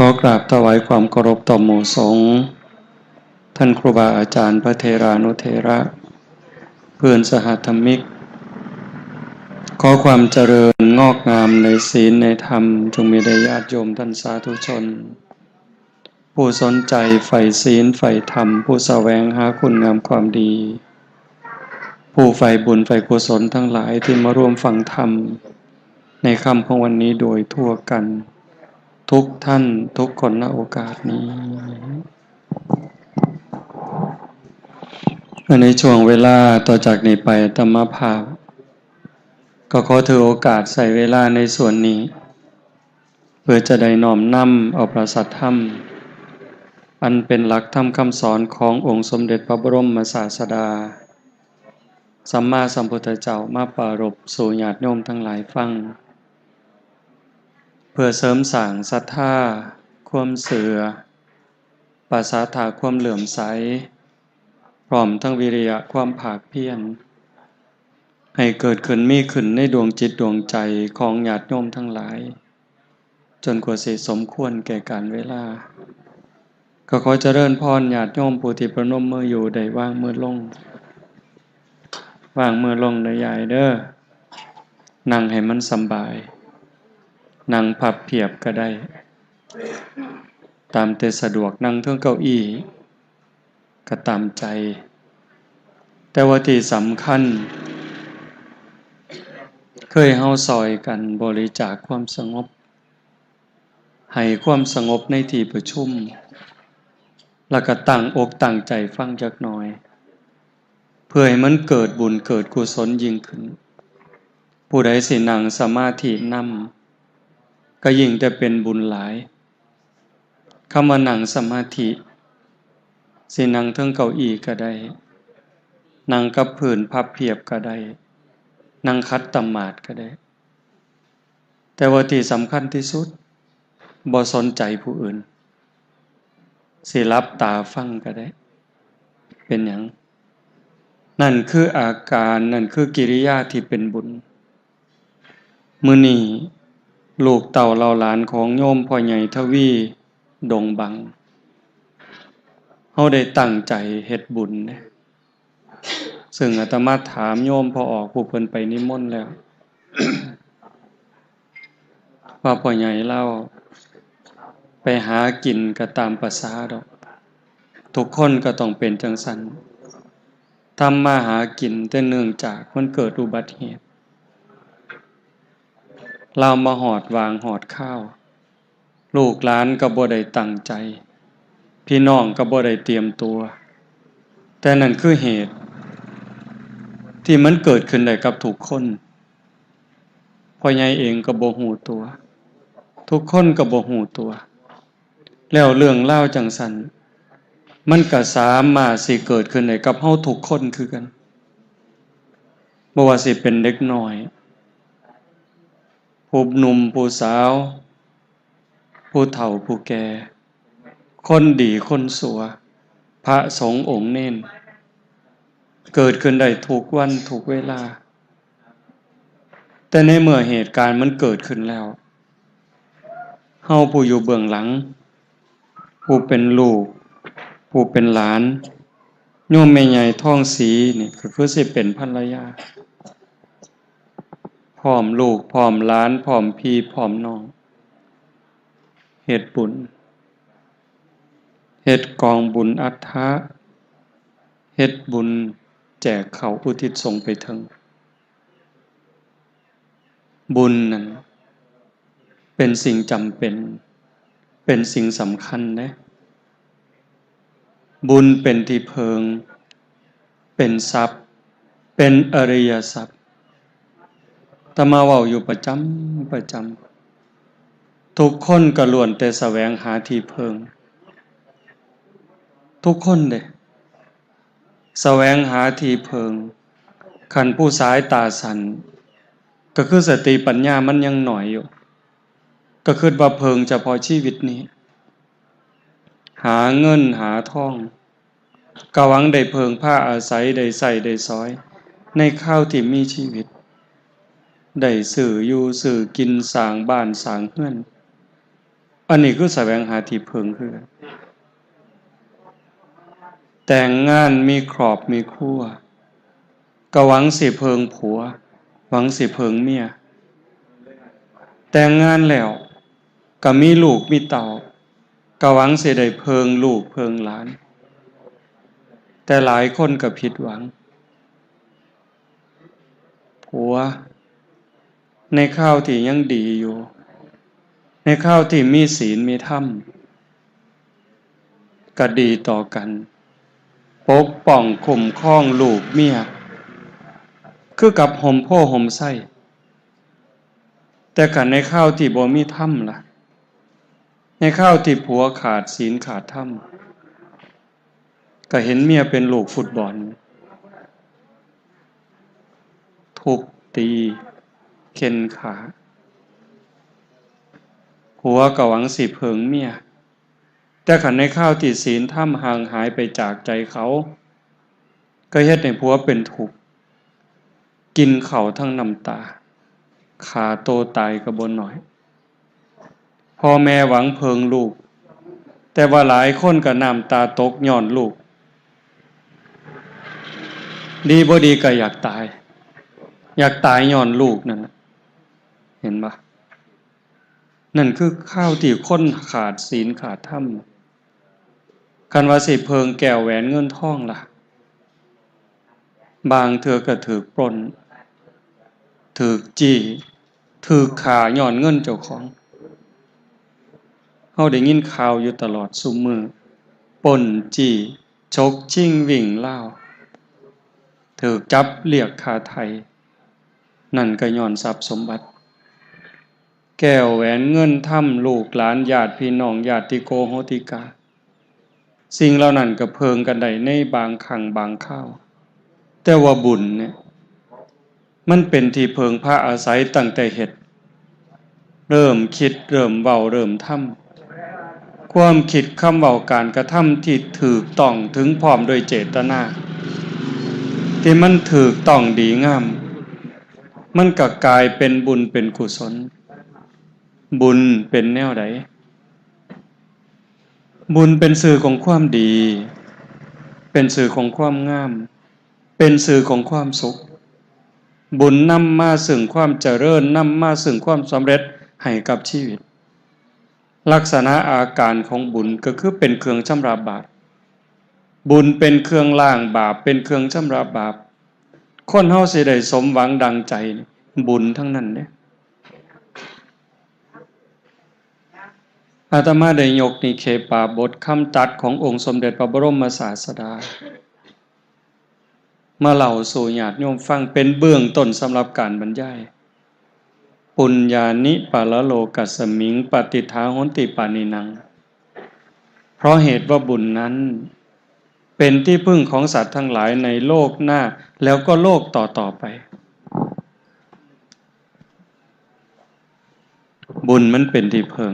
อกราบถวายความเคารพต่อหมู่สงฆ์ท่านครูบาอาจารย์พระเทรานุเถระเพื่อนสหธรรมิกขอความเจริญงอกงามในศีลในธรรมจงมีแด่ญาติโยมท่านสาธุชนผู้สนใจใฝ่ศีลใฝ่ธรรมผู้แสวงหาคุณงามความดีผู้ใฝ่บุญใฝ่กุศลทั้งหลายที่มาร่วมฟังธรรมในค่ำของวันนี้โดยทั่วกันทุกท่านทุกคนณโอกาสนี้ในช่วงเวลาต่อจากนี้ไปธรรมภาพก็ขอถือโอกาสใส่เวลาในส่วนนี้เพื่อจะได้น้อมนำเอาประสัทธรรมอันเป็นหลักธรรมคำสอนขององค์สมเด็จพระบรมศาสดาสัมมาสัมพุทธเจ้ามาปรารภสู่ญาติโยมทั้งหลายฟังเพื่อเสริมสร้างศรัทธาความเสื่อปราศาถาความเหลื่อมใสพร้อมทั้งวิริยะความภาคเพียรให้เกิดขึ้นมีขึ้นในดวงจิตดวงใจของญาติโยมทั้งหลายจนกว่าสิสมควรแก่กาลเวลาก็ขอเจริญพรญาติโยมผู้ที่ประนมมืออยู่ได้วางมือลงในใหญ่เด้อนั่งให้มันสบายนั่งพับเพียบก็ได้ตามแต่สะดวกนั่งเทิงเก้าอี้ก็ตามใจแต่ว่าที่สำคัญเคยเฮาซอยกันบริจาคความสงบให้ความสงบในที่ประชุมแล้วก็ตั้งอกตั้งใจฟังจักหน่อยเพื่อให้มันเกิดบุญเกิดกุศลยิ่งขึ้นผู้ใดสินั่งสมาธินำก็ยิ่งแต่เป็นบุญหลายคำว่านั่งสมาธิสินั่งเทิงเก้าอี้ก็ได้นั่งกับพื้นพับเพียบก็ได้นั่งคัดตมาดก็ได้แต่ว่าที่สำคัญที่สุดบ่สนใจผู้อื่นสิหลับตาฟังก็ได้เป็นหยังนั่นคืออาการนั่นคือกิริยาที่เป็นบุญมื้อนี้ลูกเต่าเหล่าหลานของโยมพ่อใหญ่ทวีดงบังเฮาได้ตั้งใจเฮ็ดบุญนะซึ่งอาตมาถามโยมพอออกผู้เพิ่นไปนิมนต์แล้ว ว่าพ่อใหญ่เล่าไปหากินก็ตามประสาดอกทุกคนก็ต้องเป็นจังซั่นทำมาหากินแต่เนื่องจากมันเกิดอุบัติเหตุเรามาหอดวางหอดข้าวลูกหลานก็บ่ได้ตั้งใจพี่น้องก็บ่ได้เตรียมตัวแต่นั่นคือเหตุที่มันเกิดขึ้นได้กับทุกคนพ่อใหญ่เองก็บ่ฮู้ตัวทุกคนก็บ่ฮู้ตัวแล้วเรื่องเล่าจังซั่นมันก็สามารถสิเกิดขึ้นได้กับเฮาทุกคนคือกันบ่ว่าสิเป็นเด็กน้อยผู้หนุ่มผู้สาวผู้เฒ่าผู้แก่คนดีคนชั่วพระสงฆ์องค์เน้นเกิดขึ้นได้ทุกวันทุกเวลาแต่ในเมื่อเหตุการณ์มันเกิดขึ้นแล้วเฮาผู้อยู่เบื้องหลังผู้เป็นลูกผู้เป็นหลานโยมแม่ใหญ่ท้องสีนี่ก็คือสิเป็นภรรยาพร้อมลูกพร้อมหลานพร้อมพี่พร้อมน้องเฮ็ดบุญเฮ็ดกองบุญอัฏฐะเฮ็ดบุญแจกเขาอุทิศส่งไปถึงบุญนั้นเป็นสิ่งจำเป็นสิ่งสำคัญนะบุญเป็นที่เพิงเป็นทรัพย์เป็นอริยทรัพย์อาตมาเว้าอยู่ประจำทุกคนก็ล้วนแต่แสวงหาที่เพิงทุกคนเด้แสวงหาที่เพิงคันผู้สายตาสันก็คือสติปัญญามันยังหน่อยอยู่ก็คิดว่าเพิงเฉพาะชีวิตนี้หาเงินหาทองก็หวังได้เพิงผ้าอาศัยได้ใส่ได้ซอยในข้าวที่มีชีวิตได้สื่ออยู่สื่อกินสร้างบ้านสร้างเฮือน อันนี้คือแสวงหาที่พึ่งคือกันแต่งงานมีครอบมีครัวก็หวังสิเพิงผัวหวังสิเพิงเมียแต่งงานแล้วก็มีลูกมีเต่าก็หวังสิได้เพิงลูกเพิงหลานแต่หลายคนก็ผิดหวังผัวในข้าวที่ยังดีอยู่ในข้าวที่มีศีลมีธรรมก็ดีต่อกันปกป้องคุ้มครองลูกเมียคือกับห่มโพห่มไส้แต่กันในข้าวที่บ่มีธรรมล่ะในข้าวที่ผัวขาดศีลขาดธรรมก็เห็นเมียเป็นลูกฟุตบอลทุบตีเข็นขาผัวก็หวังสิเพิงเมียแต่ขันในข้าวที่ศีลธรรมห่างหายไปจากใจเขาก็เฮ็ดให้ผัวเป็นทุกข์กินข้าวทั้งน้ำตาขาโตตายก็บ่น้อยพ่อแม่หวังเพิงลูกแต่ว่าหลายคนก็น้ำตาตกย้อนลูกดีบ่ดีก็อยากตายย้อนลูกนั่นน่ะเห็นปะนั่นคือข้าวที่คนขาดศีลขาดธรรมคันว่าสิเพิงแก้วแหวนเงินทองล่ะบางเทื่อก็ถูกปล้นถูกจี้ถูกฆ่าย้อนเงินเจ้าของเฮาได้ยินข่าวอยู่ตลอดซุมื้อปล้นจี้ฉกชิงวิ่งราวถูกจับเรียกค่าไถ่นั่นก็ย้อนทรัพย์สมบัติแก้วแหวนเงินถ้ำลูกหลานญาติพี่น้องญาติโกโหติกาสิ่งเหล่านั้นก็เพิงกันได้ในบางครั้งบางคราวแต่ว่าบุญเนี่ยมันเป็นที่เพิงพระอาศัยตั้งแต่เฮ็ดเริ่มคิดเริ่มเว้าเริ่มทำความคิดคำเว้าการกระทำที่ถูกต้องถึงพร้อมโดยเจตนาที่มันถูกต้องดีงามมันก็กลายเป็นบุญเป็นกุศลบุญเป็นแนวใดบุญเป็นสื่อของความดีเป็นสื่อของความงามเป็นสื่อของความสุขบุญนำมาซึ่งความเจริญนำมาซึ่งความสำเร็จให้กับชีวิตลักษณะอาการของบุญก็คือเป็นเครื่องชำระบาปบุญเป็นเครื่องล้างบาปเป็นเครื่องชำระบาปคนเฮาสิได้สมหวังดังใจบุญทั้งนั้นเด้อาตมาได้ยกนิเคปาบทคำตัดขององค์สมเด็จพระบรมศาสดามาเล่าสู่ญาติโยมฟังเป็นเบื้องต้นสำหรับการบรรยายปุญญานิปาลโลกัสสมิงปฏิทาโหนติปานินังเพราะเหตุว่าบุญนั้นเป็นที่พึ่งของสัตว์ทั้งหลายในโลกหน้าแล้วก็โลกต่อไปบุญมันเป็นที่พึ่ง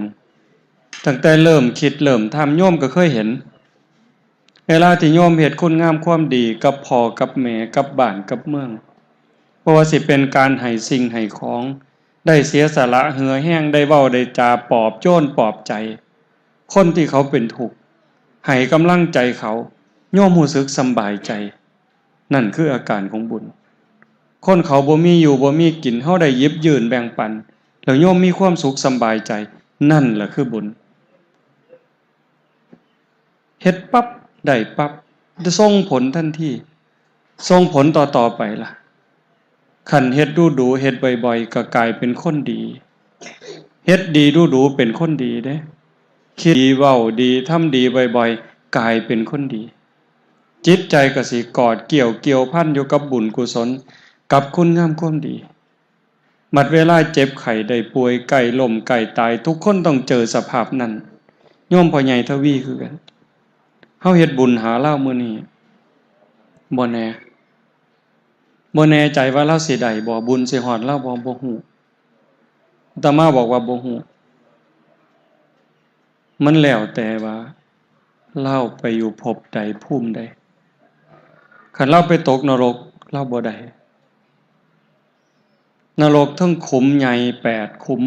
ตั้งแต่เริ่มคิดเริ่มทำโยมก็เคยเห็นเวลาที่โยมเฮ็ดคุณงามความดีกับพ่อกับแม่กับบ้านกับเมืองเพราะว่าสิเป็นการให้สิ่งให้ของได้เสียสละเหือแห้งได้เว้าได้จาปลอบโยนปลอบใจคนที่เขาเป็นทุกข์ให้กำลังใจเขาโยมรู้สึกสบายใจนั่นคืออาการของบุญคนเขาบ่มีอยู่บ่มีกินเฮาได้หยิบยื่นแบ่งปันแล้วโยมมีความสุขสบายใจนั่นแหละคือบุญเฮ็ดปั๊บได้ปั๊บจะส่งผลทันทีส่งผลต่อไปล่ะคันเฮ็ดดูเฮ็ดบ่อยๆก็กลายเป็นคนดีเฮ็ดดีดูเป็นคนดีเด้คิดดีเว้าดีทำดีบ่อยๆกลายเป็นคนดีจิตใจก็สิกอดเกี่ยวพันอยู่กับบุญกุศลกับคุณงามความดีบัดเวลาเจ็บไข้ได้ป่วยใกล้ล้มใกล้ตายทุกคนต้องเจอสภาพนั้นโยมพ่อใหญ่ทวีคือกันเฮาเฮ็ดบุญหาเรามื้อนี้บ่แน่ใจว่าเราสิได้บ่บุญสิฮอดเราบ่ฮู้อาตมาบอกว่าบ่ฮู้มันแล้วแต่ว่าเราไปอยู่ภพใดภูมิใดคันเราไปตกนรกเราบ่ได้นรกทั้งขุมใหญ่8ขุม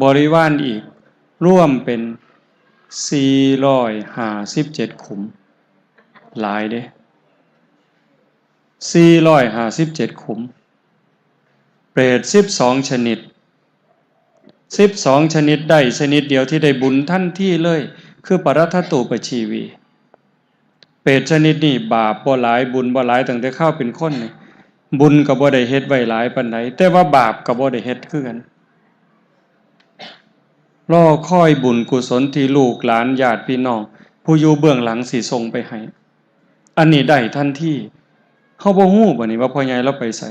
บริวารอีก ร่วมเป็น457ขุมหลายเด้457ขุมเปรต12ชนิด12ชนิดได้ชนิดเดียวที่ได้บุญทันทีเลยคือปรัตถตูปชีวีเปรตชนิดนี้บาปบ่หลายบุญบ่หลายตั้งแต่เข้าเป็นคนนี่บุญก็บ่ได้เฮ็ดไว้หลายปานใดแต่ว่าบาปก็บ่ได้เฮ็ดคือกันรอคอยบุญกุศลที่ลูกหลานญาติพี่น้องผู้อยู่เบื้องหลังสิส่งไปให้อันนี้ได้ทันทีเฮาบ่ฮู้บัดนี้ว่าพ่อใหญ่เราไปไส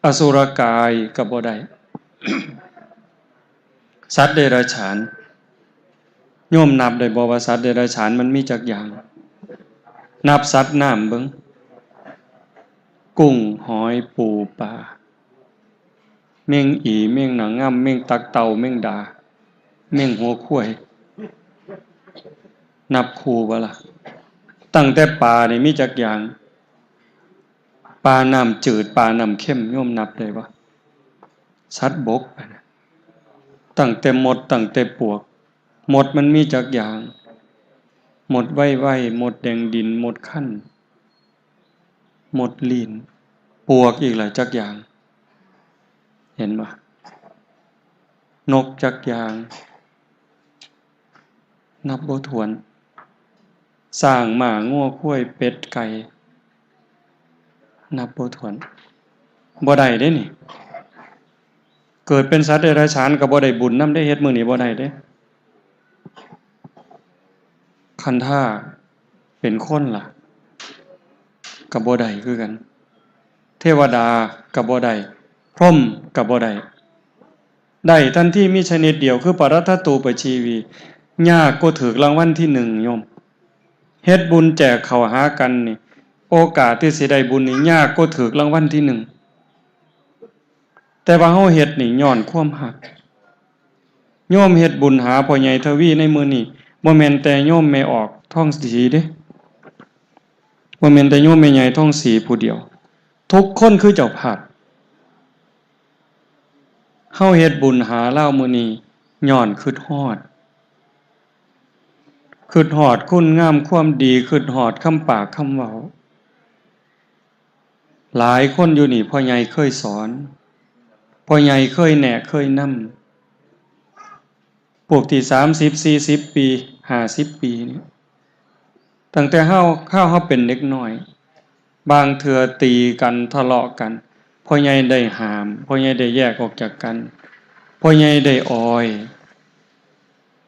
อสุรกายก็บ่ได้ สัตว์เดรัจฉานโยมนับได้บ่ว่าสัตว์เดรัจฉานมันมีจักอย่างนับสัตว์น้ำเบิ่งกุ้งหอยปูปลาแมงอีแมงหนังง่ำแมงตักเต่าแมงดาแมงหัวข้วยนับคู่บ่ล่ะตั้งแต่ปลานี่มีจักอย่างปลาน้ำจืดปลาน้ำเข้มโยมนับได้บ่สัตว์บกตั้งแต่มดตั้งแต่ปวกมดมันมีจักอย่างมดไว้มดแดงดินมดคั่นมดลีนปวกอีกหลายจักอย่างเห็นบ่นกจักอย่างนับบ่ถ้วนสร้างหมางัวข้วยเป็ดไก่นับบ่ถ้วนบ่ได้เด้นี่เกิดเป็นสัตว์เดรัจฉานก็บ่ได้บุญนำได้เฮ็ดมื้อนี้บ่ได้เด้คันท่าเป็นคนล่ะก็บ่ได้คือกันเทวดาก็บ่ได้พรหมก็บ่ได้ได้ทันทีมีชนิดเดียวคือปรัตถตูปชีวียากก็ถูกรางวัลที่1โยมเฮ็ดบุญแจกเข้าหากันนี่โอกาสที่สิได้บุญนี่ยากก็ถูกรางวัลที่1แต่ว่าเฮาเฮ็ดนี่ย้อนความฮักโยมเฮ็ดบุญหาพ่อใหญ่ทวีในมื้อนี้บ่แม่นแต่โยมแม่ออกท้องสีเด้บ่แม่นแต่โยมแม่ใหญ่ท้องสีผู้เดียวทุกคนคือเจ้าภาพเฮาเฮ็ดบุญหาเล่ามื้อนี้ย้อนคิดฮอดคุณงามความดีคิดฮอดคำปากคำเว้าหลายคนอยู่นี่พ่อใหญ่เคยสอนพ่อใหญ่เคยแนะเคยนำพวกที่30 40ปี50ปีนี่ตั้งแต่เฮาเป็นเด็กน้อยบางเทื่อตีกันทะเลาะกันพ่อใหญ่ได้ห้ามพ่อใหญ่ได้แยกออกจากกันพ่อใหญ่ได้อ้อย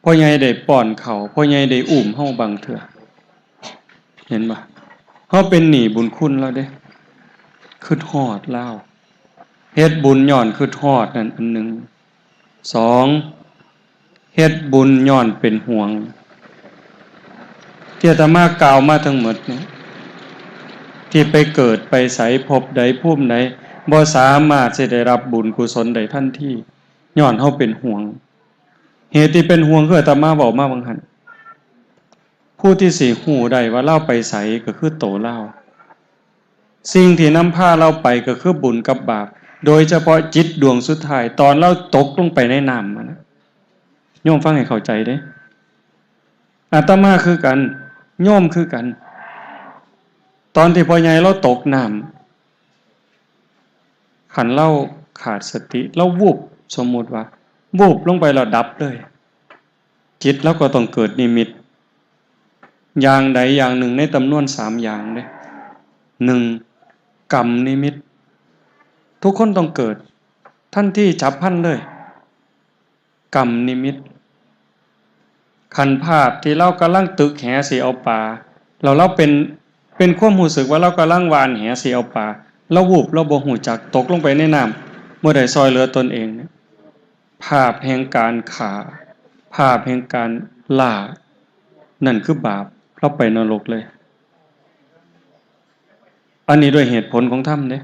พ่อใหญ่ได้ป้อนข้าวพ่อใหญ่ได้อุ้มเฮาบางเทื่อเห็นบ่เฮาเป็นหนี้บุญคุณแล้วเด้คิดฮอดลาวเฮ็ดบุญย้อนคิดฮอดนั่นอันหนึง2เฮ็ดบุญย้อนเป็นห่วงที่อาตมากล่าวมาทั้งหมดเนี่ยที่ไปเกิดไปไสพบใดภูมิใดบ่สามารถสิได้รับบุญกุศลใดทันทีย้อนเฮาเป็นห่วงเหตุที่เป็นห่วงคืออาตมาเว้ามาบางหันผู้ที่สิฮู้ได้ว่าเราไปไสก็คือโตเราสิ่งที่นำพาเราไปก็คือบุญกับบาปโดยเฉพาะจิตดวงสุดท้ายตอนเราตกลงไปในน้ำนะโยมฟังให้เข้าใจเด้อาตมาคือกันโยมคือกันตอนที่พ่อใหญ่เราตกน้ำขันเราขาดสติเราวูบสมมุติว่าวูบลงไปแล้วดับเลยจิตแล้วก็ต้องเกิดนิมิตอย่างใดอย่างหนึ่งในจำนวน3อย่างเด้1กรรมนิมิตทุกคนต้องเกิดทันทีฉับพลันเลยกรรมนิมิตขันภาพที่เรากำลังตึกแหสิเอาปลาเราเป็นความรู้สึกว่าเรากำลังวานแหสิเอาปลาเราวูบเราบ่ฮู้จักตกลงไปในน้ำเมื่อใดซอยเหลือตนเองภาพแห่งการฆ่าภาพแห่งการล่านั่นคือบาปเราไปนรกเลยอันนี้ด้วยเหตุผลของธรรมเด้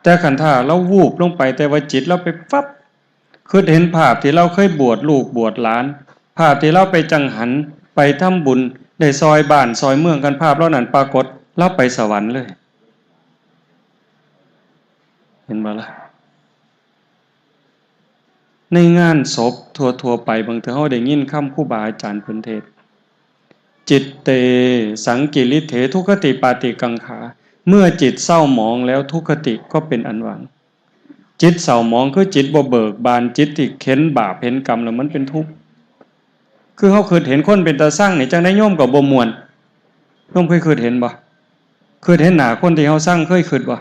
แต่ขันท่าเราวูบลงไปแต่ว่าจิตเราไปฟับคือเห็นภาพที่เราเคยบวชลูกบวชหลานภาพที่เราไปจังหันไปทำบุญได้ซอยบ้านซอยเมืองกันภาพเหล่านั้นปรากฏเราไปสวรรค์เลยเห็นบ่ล่ะ ในงานศพทั่วๆไปบางเทื่อเฮาได้ยินคำครูบาอาจารย์เพิ่นเทศน์จิตเตสังกิริเถทุกขติปาติกังขาเมื่อจิตเศร้าหมองแล้วทุกขติก็เป็นอันหวังจิตเศร้าหมองคือจิตบ่เบิกบานจิตที่เข็นบาปเห็นกรรมแล้วมันเป็นทุกข์คือเฮาเคยเห็นคนเป็นตาสร้างนี่จังได้โยมก็บ่ม่วนโยมเคยเห็นบ่เคยเห็นหน้าคนที่เฮาสร้างเคยคิดบ่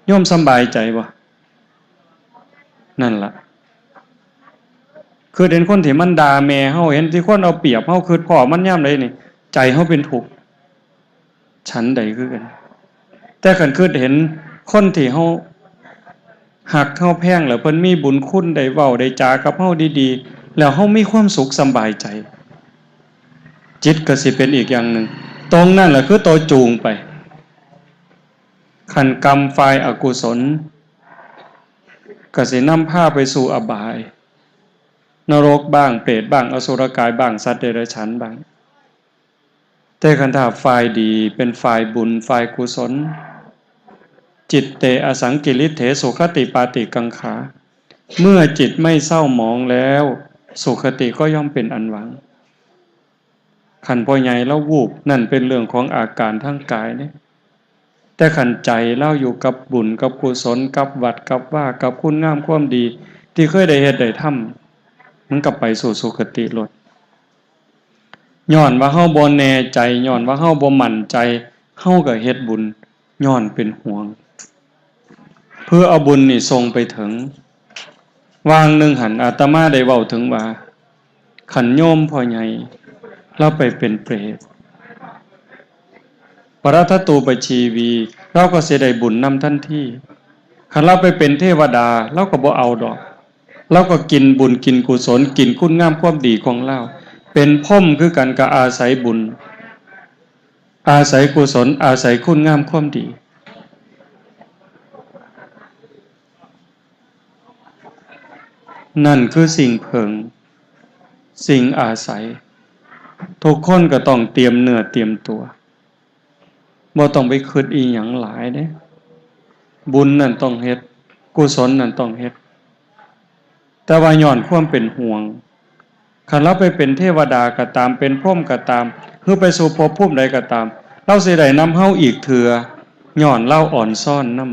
โยมสำบายใจบ่นั่นล่ะคือเห็นคนที่มันด่าแม่เฮาเห็นที่คนเอาเปรียบเฮาคือพ่อมันยามใดนี่ใจเฮาเป็นทุกข์ฉันใดคือกันแต่คันคือเห็นคนที่เฮาหักเฮาแพงแล้วเพิ่นมีบุญคุณได้เว้าได้จากับเฮาดีๆแล้วเฮามีความสุขสบายใจจิตก็สิเป็นอีกอย่างหนึ่งตรงนั่นแหละคือตัวจูงไปขันกรรมฝ่ายอกุศลก็สินำพาไปสู่อบายนรกบ้างเปรตบ้างอสุรกายบ้างสัตว์เดรัจฉานบ้างแต่คันถ้าฝ่ายดีเป็นฝ่ายบุญฝ่ายกุศลจิตเตอสังกิริเถสุขติปาติกังขาเมื่อจิตไม่เศร้าหมองแล้วสุขติก็ย่อมเป็นอันหวังขันพ่อใหญ่แล้ววูบนั่นเป็นเรื่องของอาการทางกายเนี่ยแต่ขันใจเล่าอยู่กับบุญกับกุศลกับวัดกับว่ากับคุณงามความดีที่เคยได้เฮ็ดได้ทำมันกลับไปสู่สุคติลดย้อนว่าเฮาบ่แน่ใจย้อนว่าเฮาบ่มั่นใจเฮาก็เฮ็ดบุญย้อนเป็นห่วงเพื่อเอาบุญนี่ส่งไปถึงวางหนึ่งหันอาตมาได้เว้าถึงว่าขันโยมพ่อใหญ่เราไปเป็นเปรตปรัตตูปชีวีเราก็สิได้บุญนำทันทีคันเราไปเป็นเทวดาเราก็บ่เอาดอกเราก็กินบุญกินกุศลกินคุณงามความดีของเราเป็นพรหมคือกันก็อาศัยบุญอาศัยกุศลอาศัยคุณงามความดีนั่นคือสิ่งเพิงสิ่งอาศัยทุกคนก็ต้องเตรียมเนื้อเตรียมตัวบ่ต้องไปคิดอีหยังหลายเด้บุญนั่นต้องเฮ็ดกุศลนั่นต้องเฮ็ดแต่ว่าย้อนความเป็นห่วงคันเราไปเป็นเทวดาก็ตามเป็นพรหมก็ตามหรือไปสู่ภพภูมิใดก็ตามเราสิได้นำเฮาอีกเถื่อย้อนเราอ่อนซ่อนนำ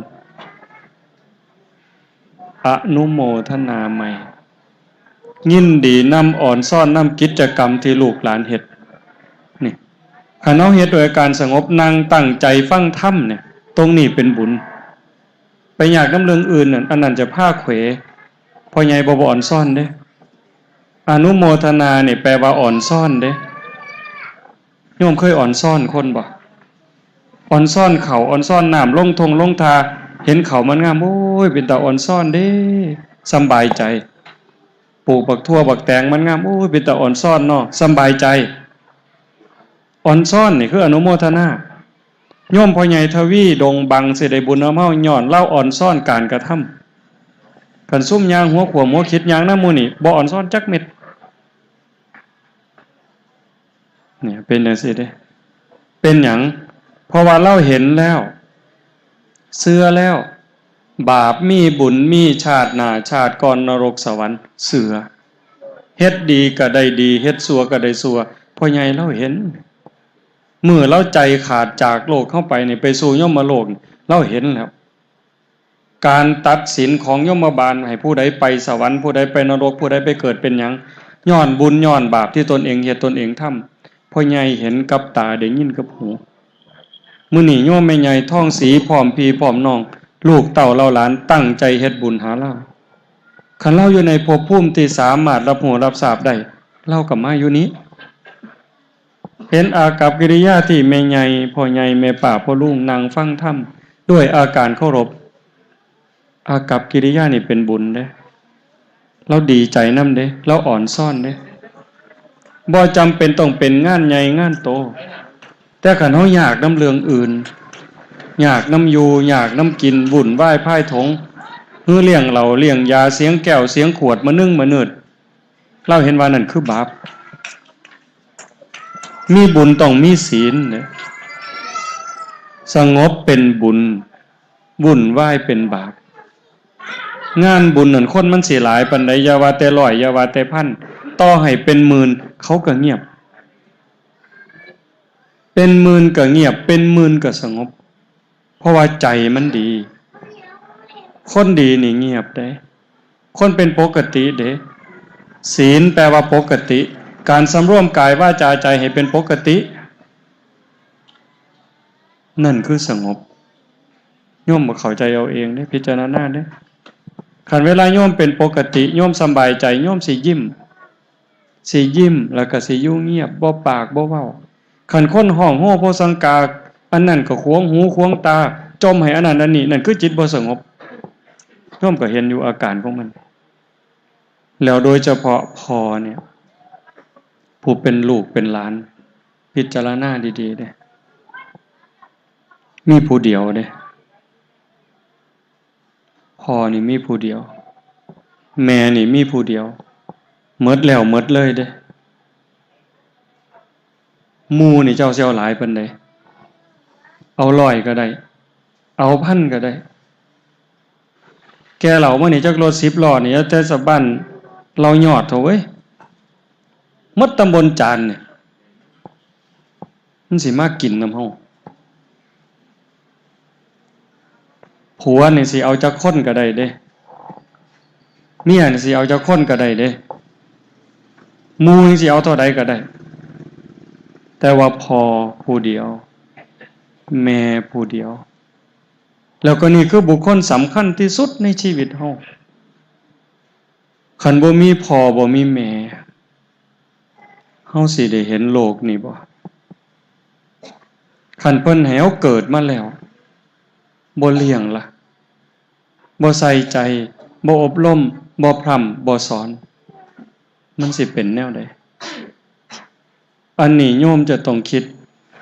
อนุโมทนาใหม่ยินดีนำอ่อนซ่อนนำกิจกรรมที่ลูกหลานเฮ็ดนี่คันเฮาเฮ็ดโดยการสงบนั่งตั้งใจฟังธรรมเนี่ยตรงนี้เป็นบุญไปอยากน้ำเรื่องอื่นนั่นอันนั้นจะพาเขวพ่อใหญ่บ่อ่อนซ่อนเด้อนุโมทนาเนี่ยแปลว่าอ่อนซ่อนเด้โยมเคยอ่อนซ่อนคนบ่อ่อนซ่อนเขาอ่อนซ่อนน้ำลงทงลงทาเห็นเขามันงามโอ้ยเป็นตาอ่อนซ่อนเด้สบายใจปลูกบักทั่วบักแตงมันงามโอ้ยเป็นตาอ่อนซ่อนเนาะสบายใจอ่อนซ่อนนี่คืออนุโมทนาโยมพ่อใหญ่ทวีดงบังสิได้บุญเอาเฮาย้อนเล่าอ่อนซ่อนการกระทำคันซุ่มยางหัวขวหัวคิดยางน้ำมูนี่บ่อ่อนซ่อนจักเม็ดเนี่ยเป็นจังซี่เด้เป็นหยังเพราะว่าเราเห็นแล้วเชื่อแล้วบาปมีบุญมีชาติหน้าชาติก่อนนรกสวรรค์เสือเฮ็ดดีก็ได้ดีเฮ็ดชั่วก็ได้ชั่วพ่อใหญ่เราเห็นเมื่อเราใจขาดจากโลกเข้าไปนี่ไปสู่ยมโลกเราเห็นแล้วการตัดสินของยมบาลให้ผู้ใดไปสวรรค์ผู้ใดไปนรกผู้ใดไปเกิดเป็นหยังย้อนบุญย้อนบาปที่ตนเองเฮ็ดตนเองทำพ่อใหญ่เห็นกับตาได้ยินกับหูมื้อนี้โยมแม่ใหญ่ท้องสีพร้อมพี่พร้อมน้องลูกเต้าเราหลานตั้งใจเฮ็ดบุญหาเราคันเราอยู่ในภพภูมิที่สามารถรับรู้รับทราบได้เราก็มาอยู่นี้เห็นอากัปกิริยาที่แม่ใหญ่พ่อใหญ่แม่ป้าพ่อลุงนั่งฟังธรรมด้วยอาการเคารพอากัปกิริยานี่เป็นบุญเด้เราดีใจนำเด้เราอ่อนซ่อนเด้บ่จำเป็นต้องเป็นงานใหญ่งานโตแต่คันเฮาอยากนำเรื่องอื่นอยากนำอยู่อยากนำกินวุ่นวายพ่ายถงฮือเลี้ยงเราเลี้ยงยาเสียงแก้วเสียงขวดมานึ่งมาเนิดเราเห็นว่านั่นคือบาปมีบุญต้องมีศีลเนี่ยสงบเป็นบุญวุ่นวายเป็นบาป งานบุญนั่นคนมันสิหลายปานใดอย่าว่าแต่ร้อยอย่าว่าแต่พันต่อให้เป็นหมื่นเขาก็เงียบเป็นหมื่นก็เงียบเป็นหมื่นก็สงบเพราะว่าใจมันดีคนดีนี่เงียบได้คนเป็นปกติเด้ศีลแปลว่าปกติการสำรวมกายวาจาใจให้เป็นปกตินั่นคือสงบโยมบ่เข้าใจเอาเองเด้พิจารณาเด้คันเวลาโยมเป็นปกติโยมสบายใจโยมสิยิ้มแล้วก็สิอยู่เงียบบ่ปากบ่เว้าคันคนห้องโห่โพสังกาอันนั้นก็ขวงหูขวงตาจมให้อันนั้นอันนี้นั่นคือจิตบ่สงบโยมก็เห็นอยู่อาการของมันแล้วโดยเฉพาะพ่อเนี่ยผู้เป็นลูกเป็นหลานพิจารณาดีๆเด้มีผู้เดียวเด้พ่อนี่มีผู้เดียวแม่นี่มีผู้เดียวหมดแล้วหมดเลยเด้หมู่นี่เจ้าเสี่ยวหลายปานใดเอา100ก็ได้เอา1,000ก็ได้แกเหล่ามานี่จักรถ10ล้อนี่แต่สะบ้านเรายอดเถอะเว้ยหมดตำบลจานเนี่ยมันสิมากินนำเฮาผัวนี่สิเอาจักคนก็ได้เด้เมียนี่สิเอาจักคนก็ได้เด้หมู่นี่สิเอาเท่าใดก็ได้แต่ว่าพ่อผู้เดียวแม่ผู้เดียวแล้วก็นี่คือบุคคลสำคัญที่สุดในชีวิตเฮาคันบ่มีพ่อบ่มีแม่เฮาสิได้เห็นโลกนี่บ่คันเพิ่นให้เฮาเกิดมาแล้วบ่เลี้ยงล่ะบ่ใส่ใจบ่อบรมบ่พร่ำบ่สอนมันสิเป็นแนวใดอันนี้โยมจะต้องคิด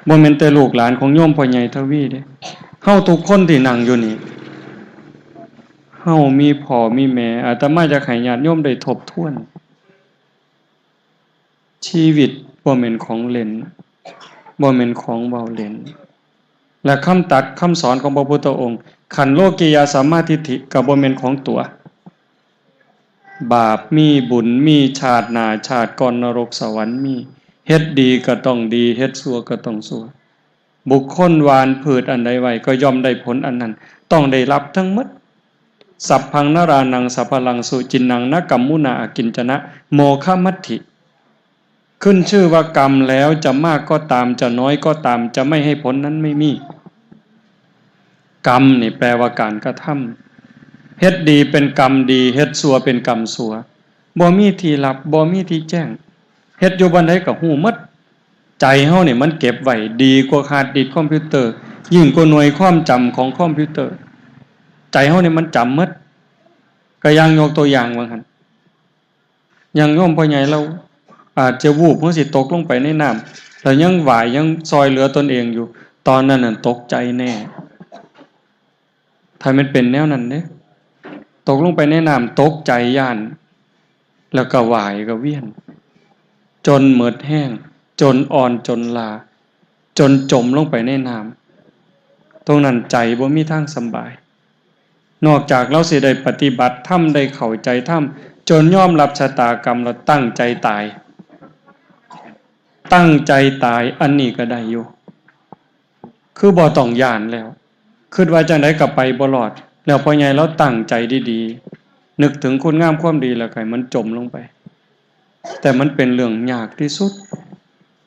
บ่แม่นแต่ลูกหลานของโยมพ่อใหญ่ทวีเด้เฮาทุกคนที่นั่งอยู่นี่เฮามีพ่อมีแม่อาตมาจะให้ญาติโยมได้ทบทวนชีวิตบ่แม่นของเล่นบ่แม่นของเว้าเล่นและคำตัดคำสอนของพระพุทธองค์ขันโลกิยาสัมมาทิฏฐิก็บ่แม่นของตัวบาปมีบุญมีชาติหน้าชาติก่อนนรกสวรรค์มีเฮ็ดดีก็ต้องดีเฮ็ดชั่วก็ต้องชั่วบุคคลหวานพืชอันใดไว้ก็ย่อมได้ผลอันนั้นต้องได้รับทั้งหมดสัพพังนรานังสัพพลังสุจินนังนกัมมุนาอกินจนะโมฆะมัตถิขึ้นชื่อว่ากรรมแล้วจะมากก็ตามจะน้อยก็ตามจะไม่ให้ผลนั้นไม่มีกรรมนี่แปลว่าการกระทำเฮ็ดดีเป็นกรรมดีเฮ็ดชั่วเป็นกรรมชั่วบ่มีที่ลับบ่มีที่แจ้งเฮ็ดอยู่บันไดก็ฮู้หมดใจเฮานี่มันเก็บไว้ดีกว่าฮาร์ดดิสก์คอมพิวเตอร์ยิ่งกว่าหน่วยความจำของคอมพิวเตอร์ใจเฮานี่มันจำหมดก็อย่างยกตัวอย่างว่าคั่นอย่างโยมพ่อใหญ่เราอาจจะวูบเฮาสิตกลงไปในน้ำแล้วยังไหวยังซอยเหลือตนเองอยู่ตอนนั้นน่ะตกใจแน่ถ้ามันเป็นแนวนั้นเด้ตกลงไปในน้ำตกใจย่านแล้วก็ไหวก็เวียนจนหมดแห้งจนอ่อนจนลาจนจมลงไปในน้ำตรงนั้นใจบ่มีทางสบายนอกจากเราสิได้ปฏิบัติธรรมได้เข้าใจธรรมจนยอมรับชะตากรรมแล้วตั้งใจตายอันนี้ก็ได้อยู่คือบ่ต้องย่านแล้วคิดว่าจังได๋ก็ไปบ่รอดแล้วพ่อใหญ่เราตั้งใจดีๆนึกถึงคุณงามความดีแล้วก็ให้มันจมลงไปแต่มันเป็นเรื่องยากที่สุด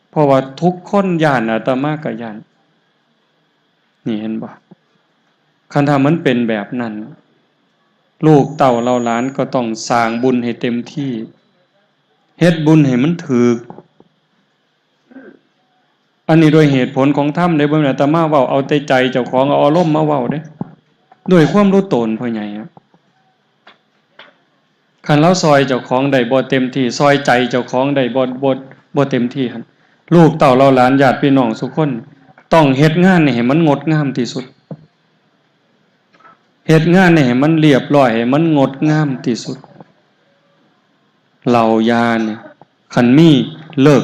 เพราะว่าทุกคนย่านอาตมาก็ย่านนี่เห็นบ่คันถ้ามันเป็นแบบนั้นลูกเต้าเราหลานก็ต้องสร้างบุญให้เต็มที่เฮ็ดบุญให้มันถูกอันนี้โดยเหตุผลของธรรมได้บ่แม่นอาตมาเว้าเอาแต่ใจเจ้าของเอาอารมณ์มาเว้าเด้ด้วยความรู้ตนพ่อใหญ่ครับคันเราซอยเจ้าของได้บ่เต็มที่ซอยใจเจ้าของได้บ่เต็มที่หั่นลูกเต้าเราหลานญาติพี่น้องทุกคนต้องเฮ็ดงานให้มันงดงามที่สุดเฮ็ดงานให้มันเรียบร้อยให้มันงดงามที่สุดเหล่ายาเนี่ยคันมีเลิก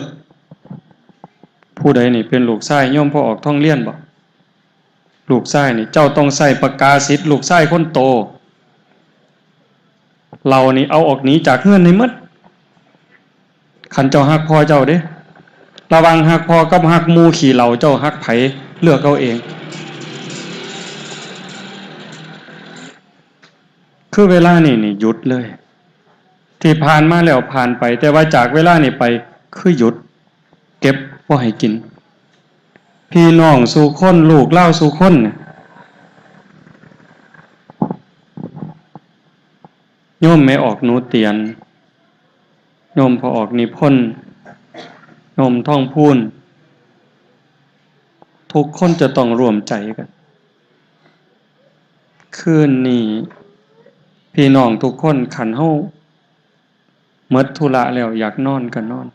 ผู้ใดนี่เป็นลูกชายโยมพ่อออกท่องเรียนบ่ลูกชายนี่เจ้าต้องใส่ปากกาสิทธิ์ลูกชายคนโต เรานี่เอาออกหนีจากเฮือนในหมดคันเจ้าฮักพ่อเจ้าเด้ระวังฮักพ่อกับฮักหมู่ขี่เหล่าเจ้าฮักไผเลือกเอาเองคือเวลานี่หยุดเลยที่ผ่านมาแล้วผ่านไปแต่ว่าจากเวลานี่ไปคือหยุดเก็บบ่ให้กินพี่น้องสู่คนลูกเล่าสู่คนโยมไม่ออกหนูเตียนโยมพอออกนิพนธ์โยมท่องพูนทุกคนจะต้องร่วมใจกันคืนนี้พี่น้องทุกคนขันเฮาหมดธุระแล้วอยากนอนก็นอน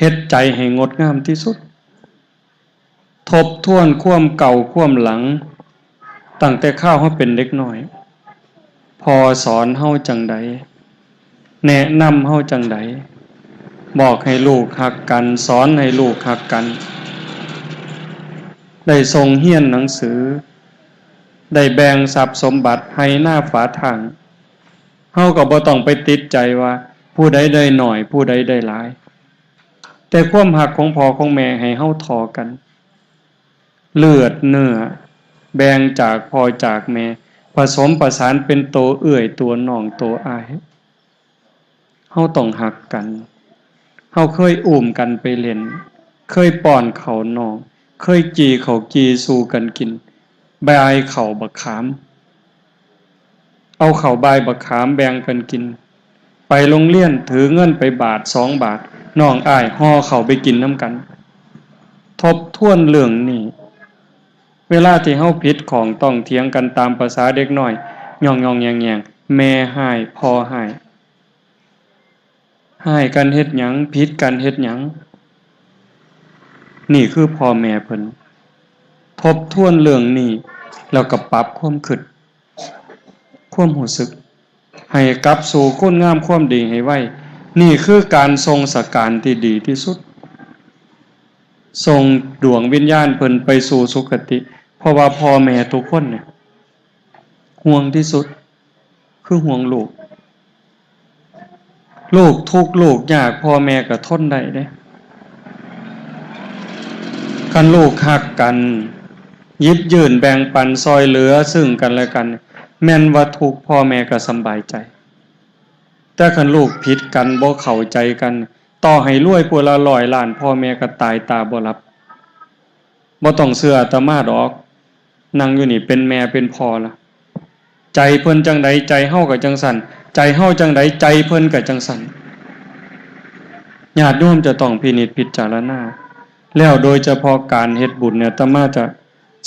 เฮ็ดใจให้งดงามที่สุดทบทวนความเก่าความหลังตั้งแต่ข้าวเฮาเป็นเด็กน้อยพอสอนเฮาจังใดแนะนำเฮาจังใดบอกให้ลูกฮักกันสอนให้ลูกฮักกันได้ทรงเฮียนหนังสือได้แบ่งทรัพย์สมบัติให้หน้าฝาทางเฮาก็บ่ต้องไปติดใจว่าผู้ใดได้หน่อยผู้ใดได้หลายแต่ความฮักของพ่อของแม่ให้เฮาทอกันเลือดเนื้อแบ่งจากพ่อจากแม่ผสมประสานเป็นโตเอื้อยตัวน้องโตอ้ายเฮาต้องฮักกันเฮาเคยอุ้มกันไปเล่นเคยป้อนข้าวน้องเคยจีข้าวจีสู่กันกินบายข้าวบักขามเอาข้าวบายบักขามแบ่งกันกินไปโรงเรียนถือเงินไปบาท2 บาทน้องอ้ายห่อข้าวไปกินน้ำกันทบทวนเรื่องนี้เวลาที่เฮาผิดของต้องเถียงกันตามภาษาเด็กน้อยย่องๆแยงๆแม่ให้พ่อให้กันเฮ็ดหยังผิดกันเฮ็ดหยังนี่คือพ่อแม่เพิ่นทบทวนเรื่องนี้แล้วก็ปรับความคิดความรู้สึกให้กลับสู่คุณงามความดีให้ไว้นี่คือการทรงสการที่ดีที่สุดทรงดวงวิญญาณเพิ่นไปสู่สุคติเพราะว่าพ่อแม่ทุกคนเนี่ยห่วงที่สุดคือห่วงลูกทุกข์ลูกยากพ่อแม่ก็ทนได้เด้คันลูกฮักกันหยิบยื่นแบ่งปันซอยเหลือซึ่งกันและกันแม่นว่าทุกข์พ่อแม่ก็สำบายใจแต่คันลูกผิดกันบ่เข้าใจกันต่อให้รวยผู้ละ100 ล้านพ่อแม่ก็ตายตาบ่หลับบ่ต้องเชื่ออาตมาดอกนั่งอยู่นี่เป็นแม่เป็นพ่อล่ะใจเพิ่นจังใดใจเฮาก็จังสั่นใจเฮาจังใดใจเพิ่นก็จังสั่นญาติโยมจะต้องพินิจพิจารณาแล้วโดยเฉพาะการเฮ็ดบุญเนี่ยอาตมาจะ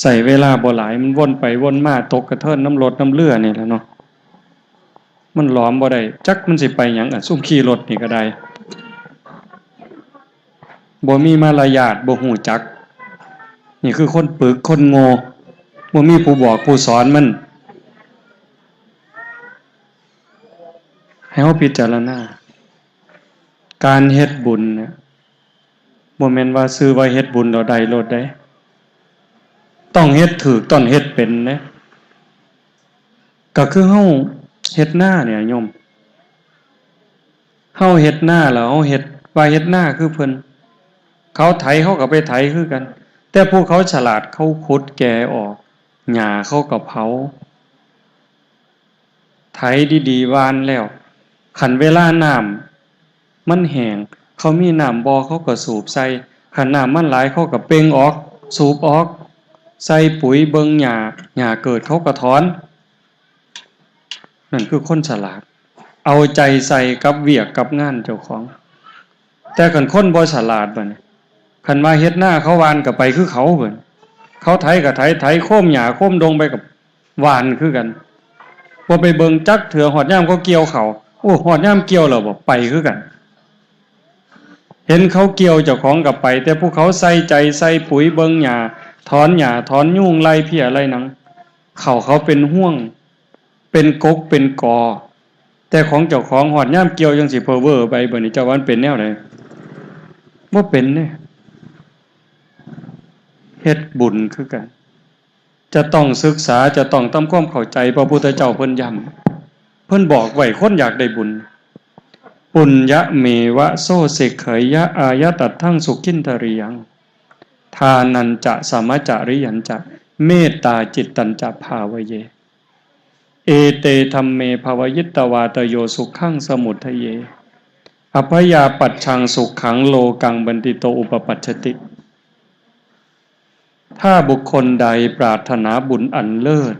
ใส่เวลาบ่หลายมันวนไปวนมาตกกระเทินน้ำรถน้ำเรือนี่แหละเนาะมันหลอมบ่ได้จักมันสิไปหยังซุ่มขี่รถนี่ก็ได้บ่มีมารยาทบ่ฮู้จักนี่คือคนปึกคนโง่บ่มีผู้บอกผู้สอนมันให้เฮาพิจารณาการเฮ็ดบุญเนี่ยบ่แม่นว่าซื้อว่าเฮ็ดบุญแล้วได้โลดได้ต้องเฮ็ดถูกต้องเฮ็ดเป็นนะก็คือเฮาเฮ็ดหน้าเนี่ยโยมเฮาเฮ็ดหน้าแล้วเฮาเฮ็ดว่าเฮ็ดหน้าคือเพิ่นเขาไถเขาก็ไปไถคือกันแต่พวกเขาฉลาดเขาขุดแกออกหญ้าเขาก็เผาไถดีๆหว่านแล้วคันเวลาน้ำมันแห้งเขามีน้ำบ่อเขาก็สูบใส่คันน้ำมันหลายเขาก็เป่งออกสูบออกใส่ปุ๋ยเบิ่งหญ้าเกิดเขาก็ถอนนั่นคือคนฉลาดเอาใจใส่กับเวียกกับงานเจ้าของแต่คันคนบ่ฉลาดบัดนี้คันว่าเฮ็ดหน้าเขาหว่านก็ไปคือเขาเพิ่นเขาไถก็ไถโค้มหญ้าโค้มดงไปกับหว่านคือกันบ่ไปเบิ่งจักเถือหอดยามเขาเกี่ยวเขาโอ้หอดยามเกี่ยวแล้วบ่ไปคือกันเห็นเขาเกี่ยวเจ้าของก็ไปแต่พวกเขาใส่ใจใส่ปุ๋ยเบิ่งหญ้าถอนยุ่งไล่เพี้ยไล่หนังเขาเป็นห่วงเป็นกกเป็นกอแต่ของเจ้าของหอดย่ามเกี่ยวจังสิเพอเวอร์ไปบัดนี้เจ้าวันเป็นแนวใดบ่เป็นเด้เฮ็ดบุญคือกันจะต้องศึกษาจะต้องทำความเข้าใจพระพุทธเจ้าเพิ่นย้ เพิ่นบอกไว้คนอยากได้บุญปุญญะเมวะโซเสขยะอายตัตถังสุขินทริยังทานันจะสมจาริยันจะเมตตาจิตตัญจะภาวเยเอเตธัมเมภวยิตวาตโยสุขังสมุทัยเยอภยาปัจฉังสุขขังโลกังบันติโตอุปปัชชติถ้าบุคคลใดปรารถนาบุญอันเลิศ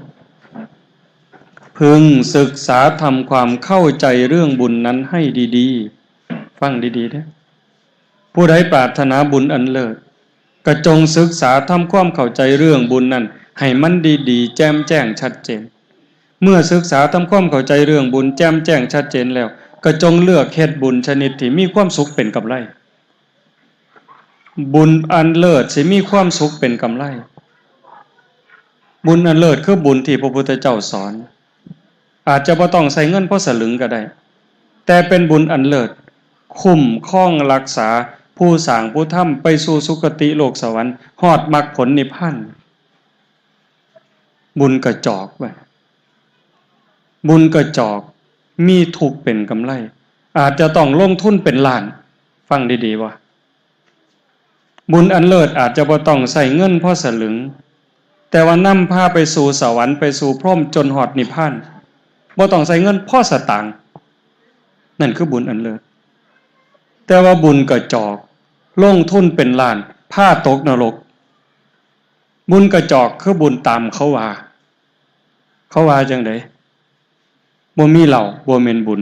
พึงศึกษาทำความเข้าใจเรื่องบุญนั้นให้ดีๆฟังดีๆนะผู้ใดปรารถนาบุญอันเลิศก็จงศึกษาทำความเข้าใจเรื่องบุญนั้นให้มันดีๆแจ่มแจ้งชัดเจนเมื่อศึกษาทำความเข้าใจเรื่องบุญแจ่มแจ้งชัดเจนแล้วก็จงเลือกเฮ็ดบุญชนิดที่มีความสุขเป็นกำไรบุญอันเลิศสิมีความสุขเป็นกำไรบุญอันเลิศคือบุญที่พระพุทธเจ้าสอนอาจจะบ่ต้องใส่เงินพอสลึงก็ได้แต่เป็นบุญอันเลิศคุ้มครองรักษาผู้สร้างผู้ทำไปสู่สุคติโลกสวรรค์ฮอดมรรคผลนิพพานบุญกระจอกไว้บุญกระจอกมีทุกข์เป็นกำไรอาจจะต้องลงทุนเป็นล้านฟังดีๆว่าบุญอันเลิศอาจจะบ่ต้องใส่เงินพอสลึงแต่ว่านำพาไปสู่สวรรค์ไปสู่พรหมจนฮอดนิพพานบ่ต้องใส่เงินพอสตางค์นั่นคือบุญอันเลิศแต่ว่าบุญกระจอกลงทุนเป็นล้านพาตกนรกบุญกระจอกคือบุญตามเขาว่าจังได๋บ่มีเหล้าบ่แม่นบุญ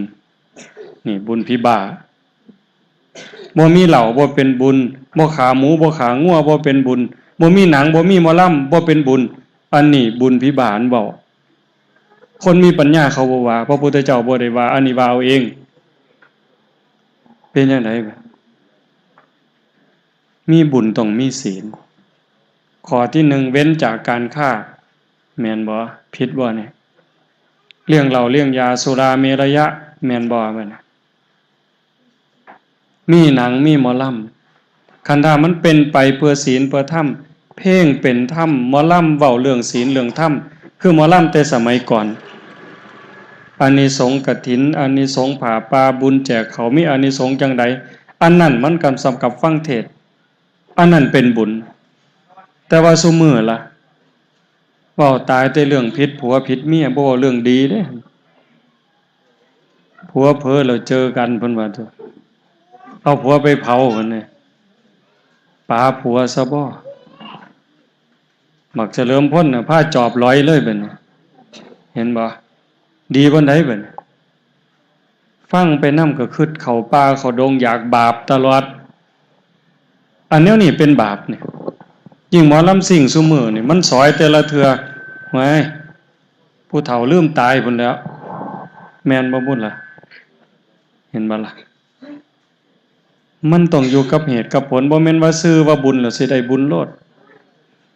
นี่บุญพิบาบ่มีเหล้าบ่เป็นบุญบ่ขาหมูบ่ขางัวบ่เป็นบุญบ่มีหนังบ่มีหมอลำบ่เป็นบุญอันนี้บุญพิบาลเว้าคนมีปัญญาเขาบ่ว่าพระพุทธเจ้าบ่ได้ว่าอันนี้ว่าเอาเองเป็นจังได๋มีบุญต้องมีศีลข้อที่1เว้นจากการฆ่าแม่นบ่ผิดบ่เนี่ยเรื่องเหล้าเรื่องยาสุราเมรยะแม่นบ่แม่นมีหนังมีหมอลำคันถ้ามันเป็นไปเพื่อศีลเพื่อธรรมเพลงเป็นธรรมหมอลำเว้าเรื่องศีลเรื่องธรรมคือหมอลำแต่สมัยก่อนอานิสงส์กฐินอานิสงส์ผาป่าบุญแจกเขามีอานิสงส์จังใดอันนั้นมันกำสำกับฟังเทศน์อันนั้นเป็นบุญแต่ว่าซุมื้อล่ะเว้าตายแต่เรื่องผิดผัวผิดเมียบ่เว้าเรื่องดีเด้ผัวเผลอแล้วเจอกันเพิ่นว่าตัวเอาผัวไปเผาเพิ่นนี่ปาผัวซะบ่มักเฉลิมพลน่ะพาจอบร้อยเลยบัดนี้เห็นบ่ดีปานใดบัดนี้ฟังไปนำก็คิดเข้าป่าเข้าดงอยากบาปตลอดอันแนวนี้เป็นบาปนี่ยิ่งหมอลำซิ่งซุมื้อนี่มันสอยแต่ละเทื่อโอ้ยผู้เฒ่าลืมตายพุ่นแล้วแม่นบ่บุญล่ะเห็นบ่ล่ะมันต้องอยู่กับเหตุกับผลบ่แม่นว่าซื้อว่าบุญแล้วสิได้บุญโลด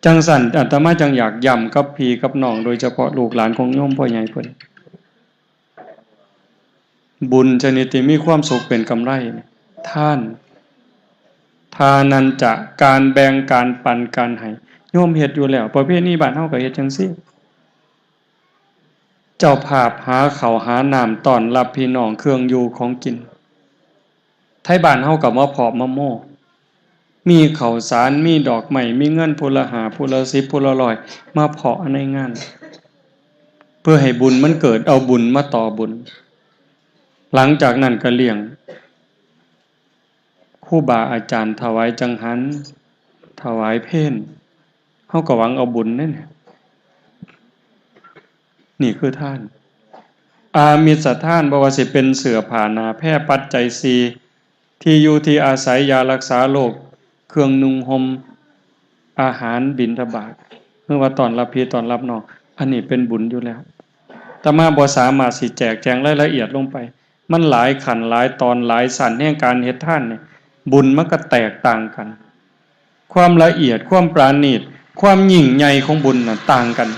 จังสั่นอาตมาจังอยากย้ำกับพี่กับน้องโดยเฉพาะลูกหลานของโยมพ่อใหญ่เพิ่นบุญชนิดที่มีความสุขเป็นกำไรท่านทานันจะการแบ่งการปันการให้โยมเฮ็ดอยู่แล้วประเภทนี้บ้านเฮาก็เฮ็ดจังซี่เจ้าภาพหาข้าวหาน้ำต้อนรับพี่น้องเครื่องอยู่ของกินไทบ้านเฮาก็มาพอบมาโม่มีข้าวสารมีดอกไม้มีเงินผู้ละ5ผู้ละ10ผู้ละ100มาเพาะในงานเพื่อให้บุญมันเกิดเอาบุญมาต่อบุญหลังจากนั้นก็เลี้ยงครูบาอาจารย์ถวายจังหันถวายเพลเฮาก็หวังเอาบุญนั่นนี่คือท่านอามิสทานบ่ว่าสิเป็นเสื้อผ้าหน้าแพร่ปัจจัย4ที่อยู่ที่อาศัยยารักษาโรคเครื่องนุ่งห่มอาหารบิณฑบาตเมื่อว่าต้อนรับพี่ต้อนรับน้องอันนี้เป็นบุญอยู่แล้วแต่มาบ่สามารถสิแจกแจงรายละเอียดลงไปมันหลายขั้นหลายตอนหลายสั้นแห่งการเฮ็ดทานเนี่ยบุญมันก็แตกต่างกันความละเอียดความปราณีตความยิ่งใหญ่ของบุญน่ะต่างกัน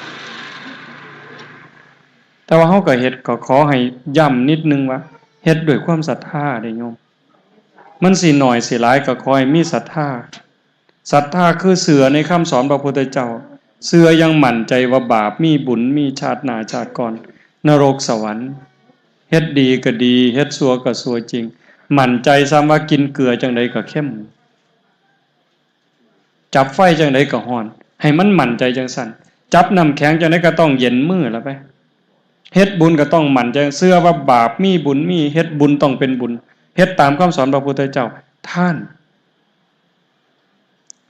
แต่ว่าเฮาก็เฮ็ดก็ขอให้ย้ำนิดนึงว่าเฮ็ดด้วยความศรัทธาได้โยมมันสิน้อยสิหลายก็ขอให้มีศรัทธาศรัทธาคือเชื่อในคำสอนพระพุทธเจ้าเชื่อยังมั่นใจว่าบาปมีบุญมีชาติหน้าชาติก่อนนรกสวรรค์ เฮ็ดดีก็ดีเฮ็ดชั่วก็ชั่วจริงมั่นใจซ้ำว่ากินเกลือจังไดก็เข้มจับไฟจังไดก็ร้อนให้มันมั่นใจจังสั่นจับน้ำแข็งจังไดก็ต้องเย็นมือแล้วไปเฮ็ดบุญก็ต้องมั่นใจเชื่อว่าบาปมีบุญมีเฮ็ดบุญต้องเป็นบุญเฮ็ดตามคำสอนพระพุทธเจ้าท่าน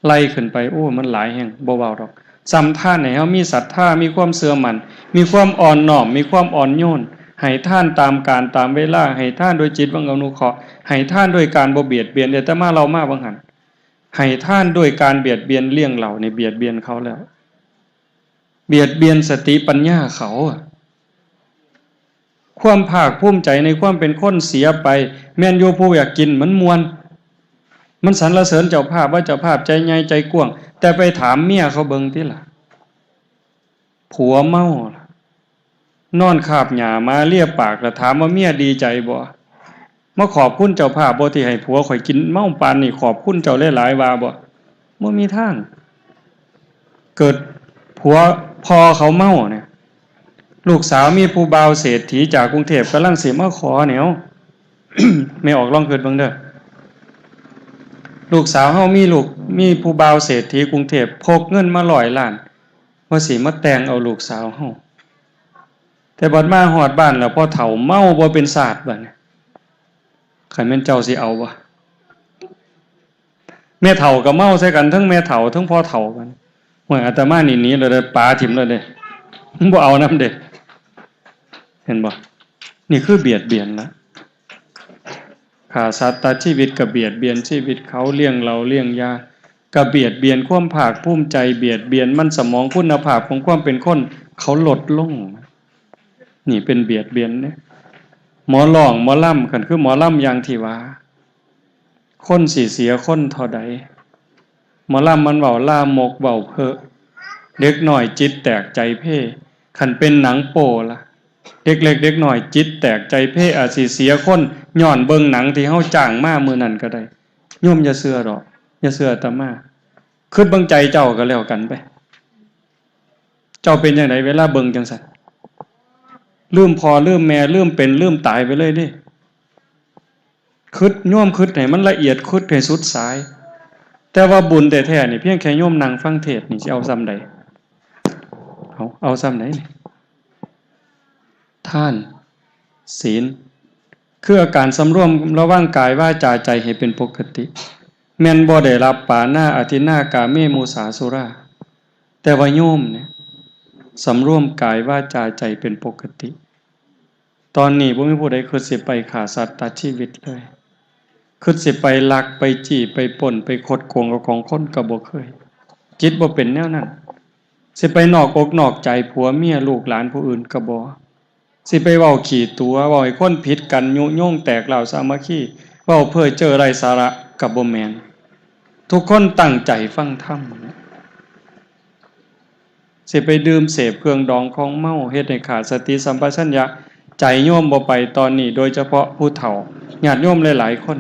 ไล่ขึ้นไปโอ้มันหลายแห่งบ่เว้าดอกซ้ำท่านให้เฮามีศรัทธามีความเชื่อมั่นมีความอ่อนน้อมมีความอ่อนโยนให้ท่านตามการตามเวลาให้ท่านโดยจิตวังอนุเคราะห์ให้ท่านด้วยการบ่เบียดเบียนแต่มาเรามาบังหันให้ท่านด้วยการเบียดเบียนเลี่ยงเหล่าในเบียดเบียนเขาแล้วเบียดเบียนสติปัญญาเขาความภาคภูมิใจในความเป็นคนเสียไปแม่นอยู่ผู้อยากกินมันมวนมันสรรเสริญเจ้าภาพว่าเจ้าภาพใจใหญ่ใจกว้างแต่ไปถามเมียเขาเบิ่งติล่ะผัวเมาล่ะนอนคาบหญ้ามาเลียปากแล้วถามว่าเมียดีใจบ่มาขอบคุณเจ้าภาพบ่ที่ให้ผัวข่อยกินเมาปานนี่ขอบคุณเจ้าหลายๆว่าบ่มีทางเกิดผัวพอเขาเมาเนี่ยลูกสาวมีผู้บ่าวเศรษฐีจากกรุงเทพกำลังสิมาขอแนว ไม่ออกลองเกิดเบิ่งเด้อลูกสาวเฮามีผู้บ่าวเศรษฐีกรุงเทพพกเงินมา100 ล้านว่าสิมาแต่งเอาลูกสาวเฮาแต่บัดมาฮอดบ้านแล้วพอเฒ่าเมาบ่เป็นศาสตร์บัดนี้คันแม่นเจ้าสิเอาบ่แม่เฒ่าก็เมาใส่กันทั้งแม่เฒ่าทั้งพ่อเฒ่ากันโอ้ยอาตมานี่หนีเลยเด้อปาถิ่มเลยเด้บ่เอานำเด้เห็นบ่นี่คือเบียดเบียนละฆ่าสัตว์ตัดชีวิตก็เบียดเบียนชีวิตเขาเลี้ยงเราเลี้ยงยาก็เบียดเบียนความภาคภูมิใจเบียดเบียนมันสมองคุณภาพของความเป็นคนเขาลดลงนี่เป็นเบียดเบียนเนี่ยหมอร้องหมอล่ำกันคือหมอล่ำอย่างที่ว่าคนสิเสียคนเท่าใดหมอล่ำมันเว้าลามกเว้าเพ้อเด็กน้อยจิตแตกใจเพ่คันเป็นหนังโป้ล่ะเด็กเล็กเด็กน้อยจิตแตกใจเพ่อาจสิเสียคนย้อนเบิ่งหนังที่เฮาจ้างมามื้อนั้นก็ได้โยมอย่าเชื่อดอกอย่าเชื่ออาตมาคิดเบิ่งใจเจ้าก็แล้วกันไปเจ้าเป็นจังไดเวลาเบิ่งจังซั่นลืมพ่อลืมแม่ลืมเป็นลืมตายไปเลยดิคิดโยมคิดให้มันละเอียดคิดให้สุดสายแต่ว่าบุญแท้ๆนี่เพียงแค่โยมนั่งฟังเทศน์นี่สิเอาซ้ำใดเอาซ้ำไหนนี่ท่านศีลคืออาการสำรวมระวังกายวาจาใจให้เป็นปกติแม่นบ่ได้รับปานาอธินากาเมมุสาสุราแต่ว่าโยมเนี่ยสำรวมกายวาจาใจเป็นปกติตอนนี้บ่มีผู้ใดคิดสิไปฆ่าสัตว์ตัดชีวิตเลยคิดสิไปลักไปจี้ไปปล้นไปคดโกงของคนก็บ่เคยจิตบ่เป็นแนวนั้นสิไปนอกอกนอกใจผัวเมียลูกหลานผู้อื่นก็บ่สิไปเว้าขี้ตัวเว้าให้คนผิดกันยุโยงแตกเหล่าสามัคคีเว้าเพ้อเจ้อไร้สาระก็บ่แม่นทุกคนตั้งใจฟังธรรมสิไปดื่มเสพเครื่องดองของเมาเฮ็ดให้ขาดสติสัมปชัญญะใจโยมบ่ไปตอนนี้โดยเฉพาะผู้เฒ่าญาติโยมหลายๆคน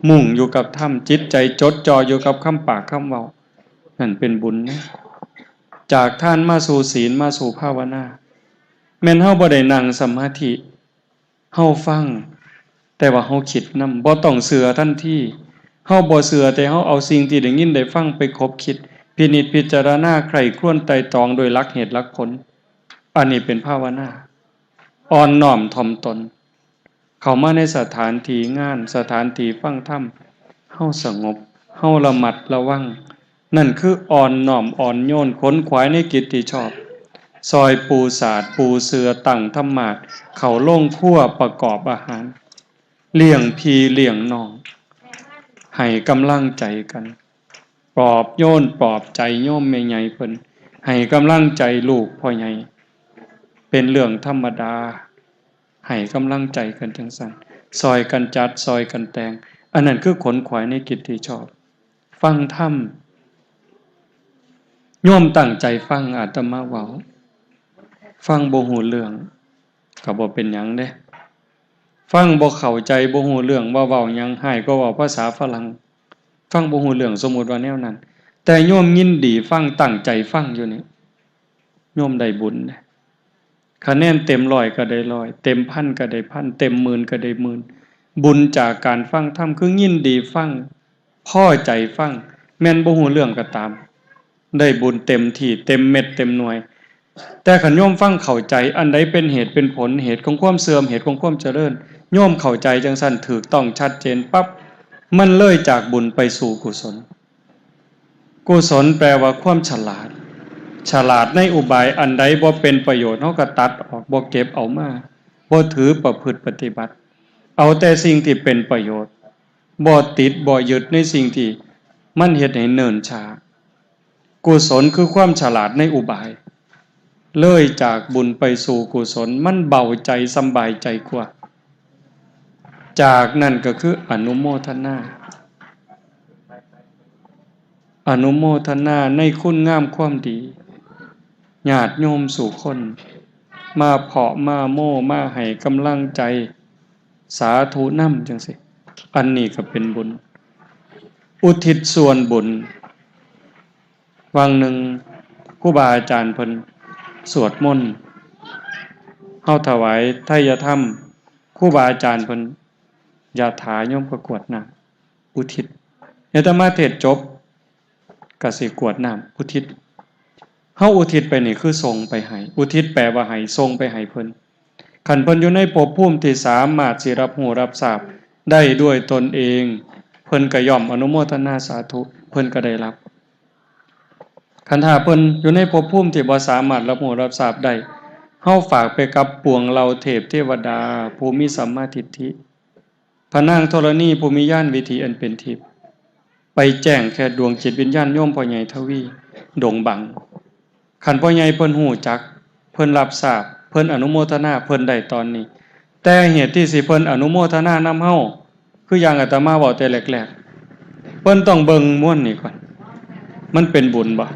มุ่งอยู่กับธรรมจิตใจจดจ่ออยู่กับคำปากคำเว้านั่นเป็นบุญนะจากท่านมาสู่ศีลมาสู่ภาวนาแม่นเฮาบ่ได้นั่งสมาธิเฮาฟังแต่ว่าเฮาคิดนำบ่ต้องเชื่อทันทีเฮาบ่เชื่อแต่เฮาเอาสิ่งที่ได้ยินได้ฟังไปคบคิดพินิจพิจารณาใคร่ครวญไตร่ตรองโดยหลักเหตุหลักผลอันนี้เป็นภาวนาอ่อนน้อมถ่อมตนเข้ามาในสถานที่งานสถานที่ฟังธรรมเฮาสงบเฮาระมัดระวังนั่นคืออ่อนน้อมอ่อนโยนขนขวายในกิจที่ชอบซอยปูสาดปูเสือตั้งธรรมาสเข้าโรงครัวประกอบอาหารเลี้ยงพี่เลี้ยงน้องให้กำลังใจกันปลอบโยนปลอบใจโยมแม่ใหญ่เพิ่นให้กำลังใจลูกพ่อใหญ่เป็นเรื่องธรรมดาให้กำลังใจกันจังซั่นซอยกันจัดซอยกันแต่งอันนั้นคือขนขวายในกิจที่ชอบฟังธรรมโยมตั้งใจฟังอาตมาเว้าฟังบ่ฮู้เรื่องก็บ่เป็นหยังเด้ฟังบ่เข้าใจบ่ฮู้เรื่องว่าเว้าหยังให้ก็เว้าภาษาฝรั่งฟังบ่ฮู้เรื่องสมมุติว่าแนวนั้นแต่โยมยินดีฟังตั้งใจฟังอยู่นี่โยมได้บุญนะ คะแนนเต็ม100ก็ได้100เต็มพันก็ได้พันเต็มหมื่นก็ได้หมื่นบุญจากการฟังธรรมคือยินดีฟังพอใจฟังแม่นบ่ฮู้เรื่องก็ตามได้บุญเต็มที่เต็มเม็ดเต็มหน่วยแต่คันโยมฟังเข้าใจอันใดเป็นเหตุเป็นผลเหตุของความเสื่อมเหตุของความเจริญโยมเข้าใจจังซั่นถูกต้องชัดเจนปั๊บมันเลยจากบุญไปสู่กุศลกุศลแปลว่าความฉลาดในอุบายอันใดบ่เป็นประโยชน์เฮาก็ตัดออกบ่เก็บเอามาบ่ถือประพฤติปฏิบัติเอาแต่สิ่งที่เป็นประโยชน์บ่ติดบ่ยึดในสิ่งที่มันเฮ็ดให้เนิ่นช้ากุศลคือความฉลาดในอุบายเลยจากบุญไปสู่กุศลมันเบาใจสบายใจกว่าจากนั้นก็คืออนุโมทนาในคุณงามความดีญาติโยมสู่คนมาเพาะมาโม่มาให้กำลังใจสาธุนำจังซี่อันนี้ก็เป็นบุญอุทิศส่วนบุญวังหนึ่งครูบาอาจารย์เพิ่นสวดมนต์เฮาถวายไทยธรรมครูบาอาจารย์เพิ่นยาถาโยมก็กรวดน้ำอุทิศอาตมาเทศน์จบก็สิกรวดน้ำอุทิศเฮาอุทิศไปนี่คือส่งไปให้อุทิศแปลว่าให้ส่งไปให้เพิ่นคันเพิ่นอยู่ในภพภูมิที่สามารถสิรับรู้รับทราบได้ด้วยตนเองเพิ่นก็ย่อมอนุโมทนาสาธุเพิ่นก็ได้รับคันถ้าเพิ่นอยู่ในภพภูมิที่บ่สามารถรับรู้รับทราบได้เฮาฝากไปกับปวงเหล่าเทพเทวดาผู้มีสัมมาทิฏฐิพระนางธรณีผู้มีญาณวิถีอันเป็นทิพย์ไปแจ้งแค่ดวงจิตวิญญาณโยมพ่อใหญ่ทวีดงบังคันพ่อใหญ่เพิ่นฮู้จักเพิ่นรับทราบเพิ่นอนุโมทนาเพิ่นได้ตอนนี้แต่เหตุที่สิเพิ่นอนุโมทนานำเฮาคืออย่างอาตมาเว้าแต่แรกๆเพิ่นต้องเบิ่งม่วนนี่ก่อนมันเป็นบุญบ่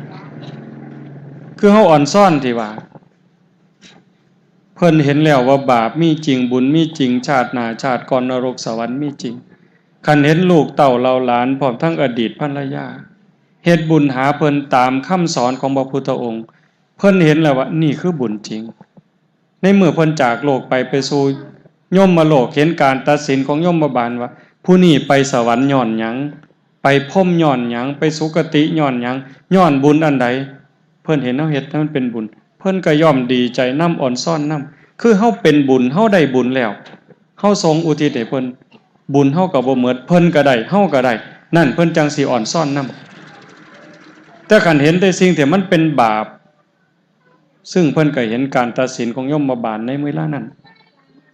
คือเฮาอ่อนซ่อนที่ว่าเพิ่นเห็นแล้วว่าบาปมีจริงบุญมีจริงชาติหน้าชาติก่อนนรกสวรรค์มีจริงคันเห็นลูกเต้าเราหลานพร้อมทั้งอดีตภรรยาเฮ็ดบุญหาเพิ่นตามคำสอนของพระพุทธองค์เพิ่นเห็นแล้วว่านี่คือบุญจริงในเมื่อเพิ่นจากโลกไปสู่ยมโลกเห็นการตัดสินของยมบาลว่าผู้นี้ไปสวรรค์ย้อนหยังไปพรหมย้อนหยังไปสุคติย้อนหยังย้อนบุญอันใดเพิ่นเห็นเฮาเฮ็ดให้มันเป็นบุญเพิ่นก็ย่อมดีใจนำอ่อนซ่อนนำคือเฮาเป็นบุญเฮาได้บุญแล้วเฮาทรงอุทิศให้เพิ่นบุญเฮาก็บ่หมดเพิ่นก็ได้เฮาก็ได้นั่นเพิ่นจังสิอ่อนซ่อนนำแต่คันเห็นแต่สิ่งที่มันเป็นบาปซึ่งเพิ่นก็เห็นการตัดสินของยมบาลในเวลานั้น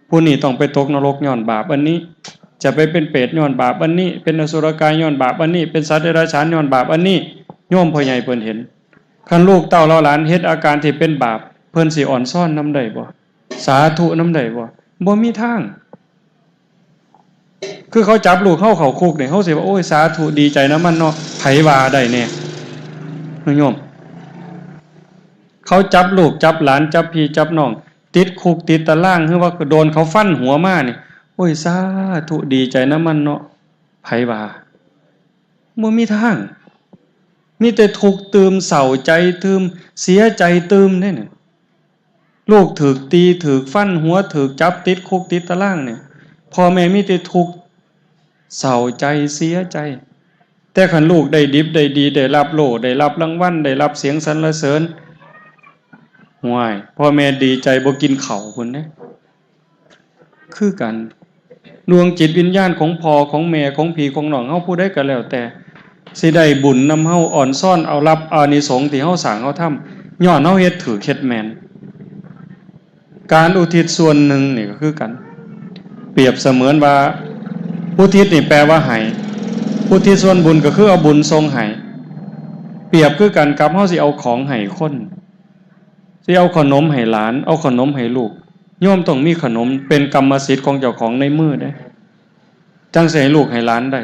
ผู้นี้ต้องไปตกนรกย้อนบาปอันนี้จะไปเป็นเปรตย้อนบาปอันนี้เป็นอสุรกายย้อนบาปอันนี้เป็นสัตว์เดรัจฉานย้อนบาปอันนี้โยมพ่อใหญ่เพิ่นเห็นคันลูกเต้าเราหลานเฮ็ดอาการที่เป็นบาปเพิ่นสิอ่อนซ่อนนำได้บ่สาธุนำได้บ่มีทางคือเขาจับลูกเข้าคุกนี่เฮาสิว่าโอ้ยสาธุดีใจนำมันเนาะไผว่าได้แน่โยมเขาจับลูกจับหลานจับพี่จับน้องติดคุกติดตารางคือว่าโดนเขาฟันหัวมานี่โอ้ยสาธุดีใจนำมันเนาะไผว่าบ่มีทางมีแต่ทุกข์ตื่มเศร้าใจตื่มเสียใจตื่มเนี่ยลูกถูกตีถูกฟันหัวถูกจับติดคุกติดตารางเนี่ยพ่อแม่มีแต่ทุกข์เศร้าใจเสียใจแต่คันลูกได้ดิบได้ดีได้รับโล่ได้รับรางวัลได้รับเสียงสรรเสริญห่วยพ่อแม่ดีใจบ่กินข้าวพุ่นเด้คือกันดวงจิตวิญญาณของพ่อของแม่ของพี่ของน้องเฮาผู้ใดก็แล้วแต่สิได้บุญนำเฮาอ่อนซ่อนเอารับอานิสงส์ที่เฮาสร้างเฮาทำย้อนเฮาเฮ็ดถือเฮ็ดแม่นการอุทิศส่วนหนึ่งนี่ก็คือกันเปรียบเสมือนว่าอุทิศนี่แปลว่าให้อุทิศส่วนบุญก็คือเอาบุญทรงให้เปรียบคือกันกับเฮาสิเอาของให้คนสิเอาขนมให้หลานเอาขนมให้ลูกโยมต้องมีขนมเป็นกรรมสิทธิ์ของเจ้าของในมือเด้จังสิให้ลูกให้หลานได้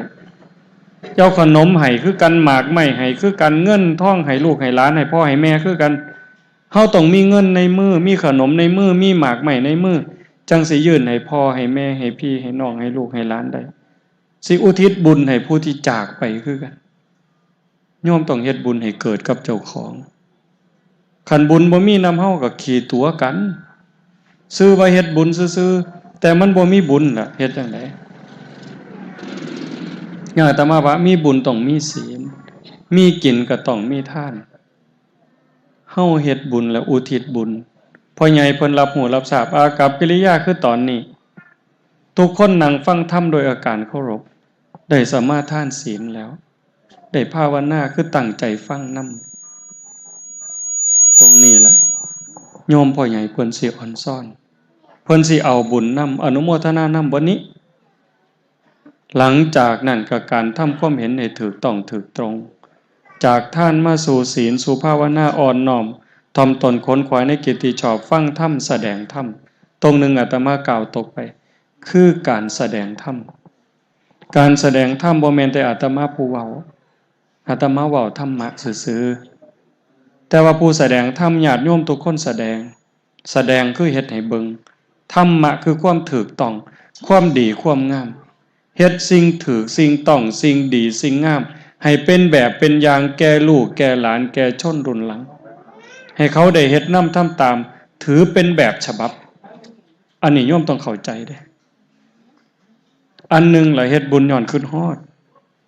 เจ้าขนมให้คือกันหมากไม้ให้คือกันเงินทองให้ลูกให้หลานให้พ่อให้แม่คือกันเฮาต้องมีเงินในมือมีขนมในมือมีหมากไม้ในมือจังสิยื่นให้พ่อให้แม่ให้พี่ให้น้องให้ลูกให้หลานได้สิอุทิศบุญให้ผู้ที่จากไปคือกันโยมต้องเฮ็ดบุญให้เกิดกับเจ้าของคันบุญบ่มีนำเฮาก็ขี้ตัวกัน ซื้อว่าเฮ็ดบุญซื่อๆแต่มันบ่มีบุญล่ะเฮ็ดจังได๋อย่างอาตมาว่ามีบุญต้องมีศีลมีกินก็ต้องมีทานเฮาเฮ็ดบุญแล้วอุทิศบุญพ่อใหญ่เพิ่นรับหูรับทราบอากัปกิริยาคือตอนนี้ทุกคนนั่งฟังธรรมโดยอาการเคารพได้สมาทานศีลแล้วได้ภาวนาคือตั้งใจฟังนำตรงนี้ล่ะโยมพ่อใหญ่เพิ่นสิอ่อนซ่อนเพิ่นสิเอาบุญนำอนุโมทนานำบ่นี้หลังจากนั้นก็การทำความเห็นให้ถูกต้องถูกตรงจากท่านมาสู่ศีลสู่ภาวนาอ่อนน้อมทอมตนค้นขวายในกิตติชอบฟังธรรมแสดงธรรมตรงหนึ่งอาตมากล่าวตกไปคือการแสดงธรรมการแสดงธรรมบ่แม่นแต่อาตมาผู้เว้าอาตมาเว้าธรรมะซื่อๆแต่ว่าผู้แสดงธรรมญาติโยมทุกคนแสดงคือเฮ็ดให้เบิ่งธรรมะคือความถูกต้องความดีความงามเฮ็ดสิ่งถูกสิ่งต้องสิ่งดีสิ่งงามให้เป็นแบบเป็นอย่างแก่ลูกแก่หลานแก่ชนรุ่นหลังให้เขาได้เฮ็ดนำทำตามถือเป็นแบบฉบับอันนี้โยมต้องเข้าใจเด้อันนึงล่ะเฮ็ดบุญย้อนคิดฮอด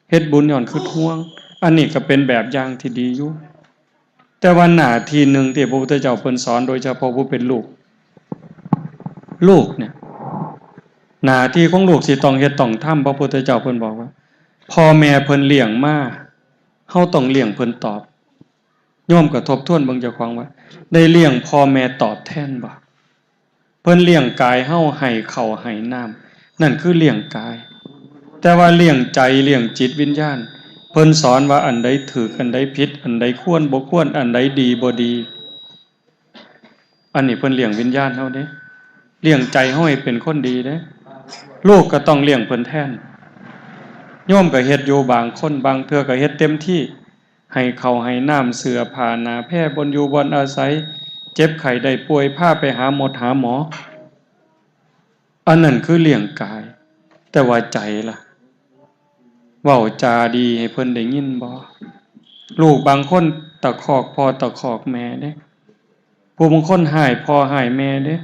เฮ็ดบุญย้อนคิดห่วงอันนี้ก็เป็นแบบอย่างที่ดีอยู่แต่ว่าหน้าที่นึงที่พระพุทธเจ้าเพิ่นสอนโดยเฉพาะผู้เป็นลูกเนี่ยหน้าที่ของลูกสิต้องเฮ็ดต้องทำพระพุทธเจ้าเพิ่นบอกว่าพ่อแม่เพิ่นเลี้ยงมาเฮาต้องเลี้ยงเพิ่นตอบโยมก็ทบทวนเบิ่งเจ้าของว่าได้เลี้ยงพ่อแม่ตอบแทนบ่เพิ่นเลี้ยงกายเฮาให้ข้าวให้น้ำนั่นคือเลี้ยงกายแต่ว่าเลี้ยงใจเลี้ยงจิตวิญญาณเพิ่นสอนว่าอันใดถูกอันใดผิดอันใดควรบ่ควรอันใดดีบ่ดีอันนี้เพิ่นเลี้ยงวิญญาณเฮาเด้เลี้ยงใจเฮาให้เป็นคนดีเด้ลูกก็ต้องเลี้ยงเพิ่นแทนโยมก็เฮ็ดอยู่บางคนบางเทื่อก็เฮ็ดเต็มที่ให้ข้าวให้น้ำเสื้อผ้าหน้าแพร่บนอยู่บนอาศัยเจ็บไข้ได้ป่วยพาไปหาหมออันนั้นคือเลี้ยงกายแต่ว่าใจล่ะเว้าจาดีให้เพิ่นได้ยินบ่ลูกบางคนตะคอกพ่อตะคอกแม่เด้ผู้บางคนหายพ่อหายแม่เด้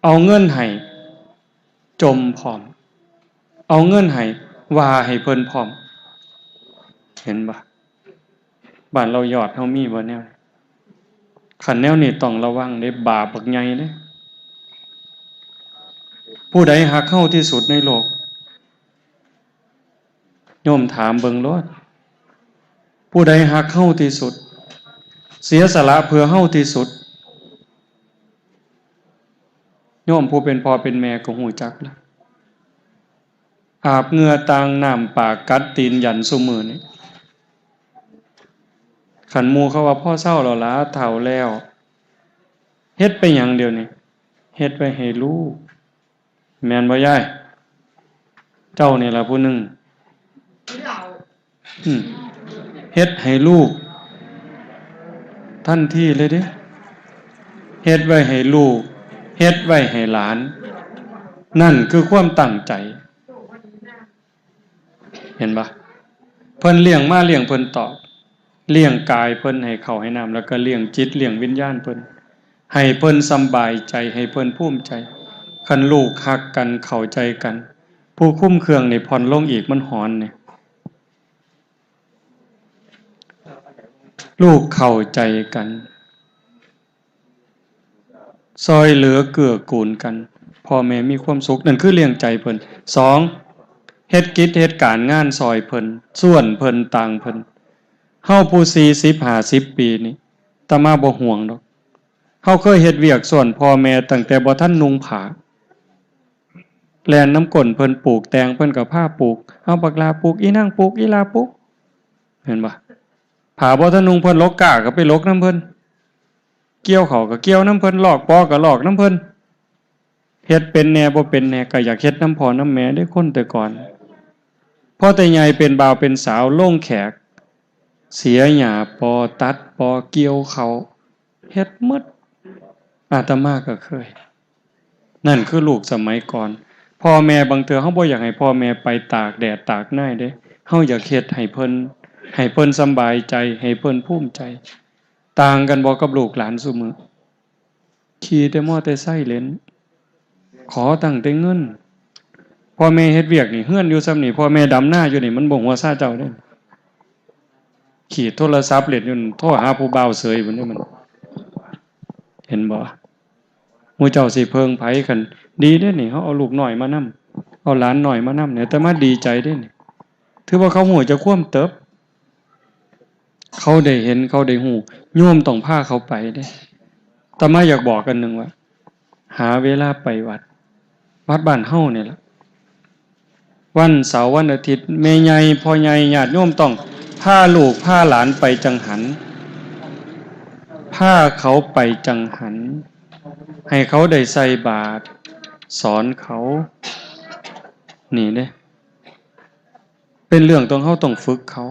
เอาเงินให้จมพร้อมเอาเงินให้ว่าให้เพิ่นพร้อมเห็นบ่บ้านเรายอดเฮามีบ่แนวคันแนวนี้ต้องระวังเด้บาปบักใหญ่เด้ผู้ใดฮักเฮาที่สุดในโลกโยมถามเบิ่งโลดผู้ใดฮักเฮาที่สุดเสียสละเพื่อเฮาที่สุดโยมผู้เป็นพ่อเป็นแม่ก็ฮู้จักล่ะอาบเหงื่อต่างน้ำปากกัดตีนยันซุมื้อนี้ขันหมู่เขาว่าพ่อเฒ่าแล้วล่ะเฒ่าแล้วเฮ็ดไปหยังเดี๋ยวนี้เฮ็ดไว้ให้ลูกแม่นบ่ยายเจ้านี่ล่ะผู้หนึงเฮ็ดให้ลูกทันทีเลยเด้เฮ็ดไว้ให้ลูกเฮ็ดไว้ให้หลานนั่นคือความตั้งใจเห็นปะเพิ่นเลี้ยงมาเลี้ยงเพิ่นตอบเลี้ยงกายเพิ่นให้ข้าวให้น้ำแล้วก็เลี้ยงจิตเลี้ยงวิญญาณเพิ่นให้เพิ่นสำบายใจให้เพิ่นภูมิใจคันลูกฮักกันเข้าใจกันผู้คุ้มเครื่องนี่ผ่อนลงอีกมันหอนนี่ลูกเข้าใจกันซอยเหลือเกื้อกูลกันพ่อแม่มีความสุขนั่นคือเลี้ยงใจเพิ่น2เฮ็ดกิจเฮ็ดการงานซอยเพิ่นส่วนเพิ่นต่างเพิ่นเฮาผู้40 50ปีนี่ตามาบ่ห่วงดอกเฮาเคยเฮ็ดเวียกส่วนพ่อแม่ตั้งแต่บ่ทันนุ่งผ้าแล่นน้ำก้นเพิ่นปลูกแตงเพิ่นก็พาปลูกเอาบักลาปลูกอีนางปลูกอีลาปลูกเห็นบ่ผ้าบ่ทันนุ่งเพิ่นลกกาก็ไปลกน้ำเพิ่นเกี่ยวเขาก็เกี่ยวน้ำเพิ่นลอกปอก็ลอกน้ำเพิ่นเฮ็ดเป็นแหน่บ่เป็นแหน่ก็อยากเฮ็ดน้ำพ่อน้ำแม่ได้คนแต่ก่อนพอแต่ใหญ่เป็นบ่าวเป็นสาวลงแขกเสียหญ้าปอตัดปอเกี่ยวเขาเฮ็ดหมดอาตมาก็เคยนั่นคือลูกสมัยก่อนพ่อแม่บางเทื่อเฮาบ่อยากให้พ่อแม่ไปตากแดดตากหน้าเด้เฮาอยากเฮ็ดให้เพิ่นสำบายใจให้เพิ่นภูมิใจต่างกันบ่กับลูกหลานซุมื้อ ขี่แต่มอเตอร์ไซค์เล่นขอตั้งแต่เงินพ่อแม่เฮ็ดเวียกนี่เฮือนอยู่ซ้ำนี่พ่อแม่ดำหน้าอยู่นี่มันบ่หัวซาเจ้าเด้ขี่โทรศัพท์เล่นอยู่โทรหาผู้บ่าวเสยพุ่นเด้มันเห็นบ่หมู่เจ้าสิเพิงไผกันดีเด้นี่เฮาเอาลูกน้อยมานำเอาหลานน้อยมานำเนี่ยแต่มาดีใจเด้นี่ถือว่าเขาฮู้จะคว่ำเติบเขาได้เห็นเขาได้ฮู้โยมต้องพาเขาไปเด้แต่มาอยากบอกกันนึงว่าหาเวลาไปวัดบ้านเฮานี่ล่ะวันเสาร์วันอาทิตย์แม่ใหญ่พ่อใหญ่ญาติโยมต้องพาลูกพาหลานไปจังหันพาเขาไปจังหันให้เขาได้ใส่บาตรสอนเขานี่เด้เป็นเรื่องต้องฝึกเขา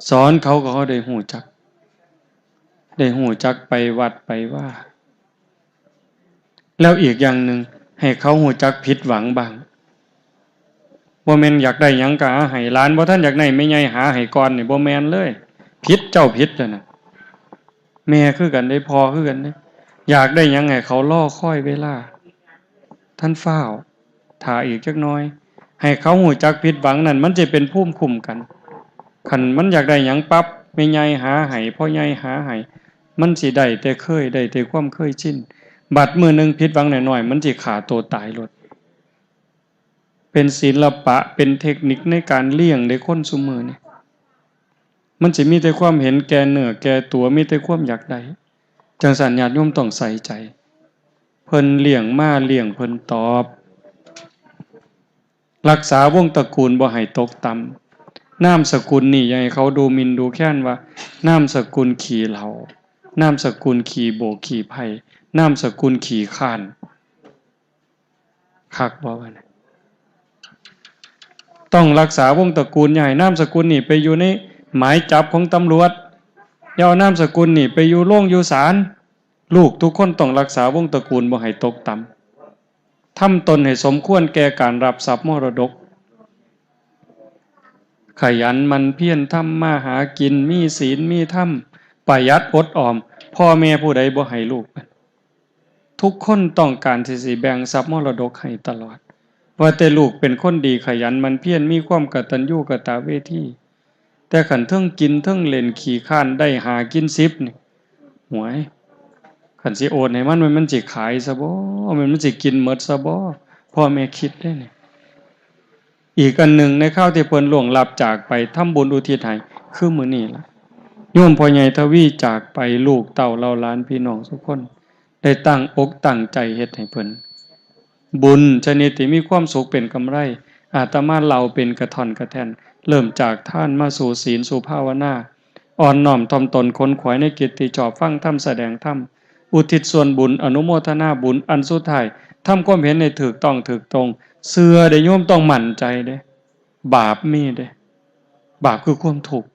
สอนเขาก็เขาได้หูจักไปวัดไปว่าแล้วอีกอย่างหนึ่งให้เขาหูจักผิดหวังบ้างบ่แม่นอยากได้หยังก็หาให้หลานบ่ทันอยากได้แม่ใหญ่หาให้ก่อนนี่บ่แม่นเลยผิดเจ้าผิดแล้วน่ะแม่คือกันได้พ่อคือกันเด้อยากได้หยังให้เขารอคอยเวลาท่านฟ้าวถ้าอีกจักหน่อยให้เขาหูจักผิดหวังนั่นมันจะเป็นภูมิคุ้มกันคันมันอยากได้หยังปั๊บแม่ใหญ่หาให้พ่อใหญ่หาให้มันสิได้แต่เคยได้แต่ความเคยชินบัดมื้อนึงผิดหวังน้อยๆมันสิฆ่าตัวตายโลดเป็นศิลปะเป็นเทคนิคในการเลี้ยงในคนซุมื้อนี่มันสิมีแต่ความเห็นแก่เนื้อแก่ตัวมีแต่ความอยากได้จังซั่นญาติโยมต้องใส่ใจเพิ่นเลี้ยงมาเลี้ยงเพิ่นตอบรักษาวงตระกูลบ่ให้ตกต่ำนามสกุลนี่อย่าให้เขาดูหมิ่นดูแคลนว่านามสกุลขี้เหล้านามสกุลขี้โบกขี้ไผ่นามสกุลขี้ข้านคักบ่ว่านะต้องรักษาวงตระกูลอย่าให้นามสกุลนี่ไปอยู่ในหมายจับของตำรวจอย่าเอานามสกุลนี่ไปอยู่โรงอยู่ศาลลูกทุกคนต้องรักษาวงตระกูลบ่ให้ตกต่ำทำตนให้สมควรแก่การรับทรัพย์มรดกขยันมันเพียรทำมาหากินมีศีลมีธรรมประหยัดอดออมพ่อแม่ผู้ใดบ่ให้ลูกทุกคนต้องการที่สิแบ่งทรัพย์มรดกให้ตลอดว่าแต่ลูกเป็นคนดีขยันมันเพียรมีความกตัญญูกตเวทีแต่ขันเทิงกินเทิงเล่นขี้ข้านได้หากิน10นี่หวยขันสิโอนให้มันสิขายซะบ่มันสิกินหมดซะบ่พ่อแม่คิดได้นี่อีกอันหนึ่งในข้าวที่เพิ่นล่วงลับจากไปทำบุญอุทิศให้คือมื้อนี้ล่ะโยมพ่อใหญ่ทวีจากไปลูกเต้าเราหลานพี่น้องทุกคนได้ตั้งอกตั้งใจเฮ็ดให้เพิ่นบุญชนิดที่มีความสุขเป็นกำไรอาตมาเราเป็นกระท่อนกระแท่นเริ่มจากท่านมาสู่ศีลสู่ภาวนาอ่อนน้อมถ่อมตนค้นขวายในกิจที่ชอบฟังธรรมแสดงธรรมอุทิศส่วนบุญอนุโมทนาบุญอันสุดท้ายทำความเห็นในถูกต้องถูกตรงเชื่อได้โยมต้องมั่นใจเด้บาปมีเด้บาปคือความทุกข์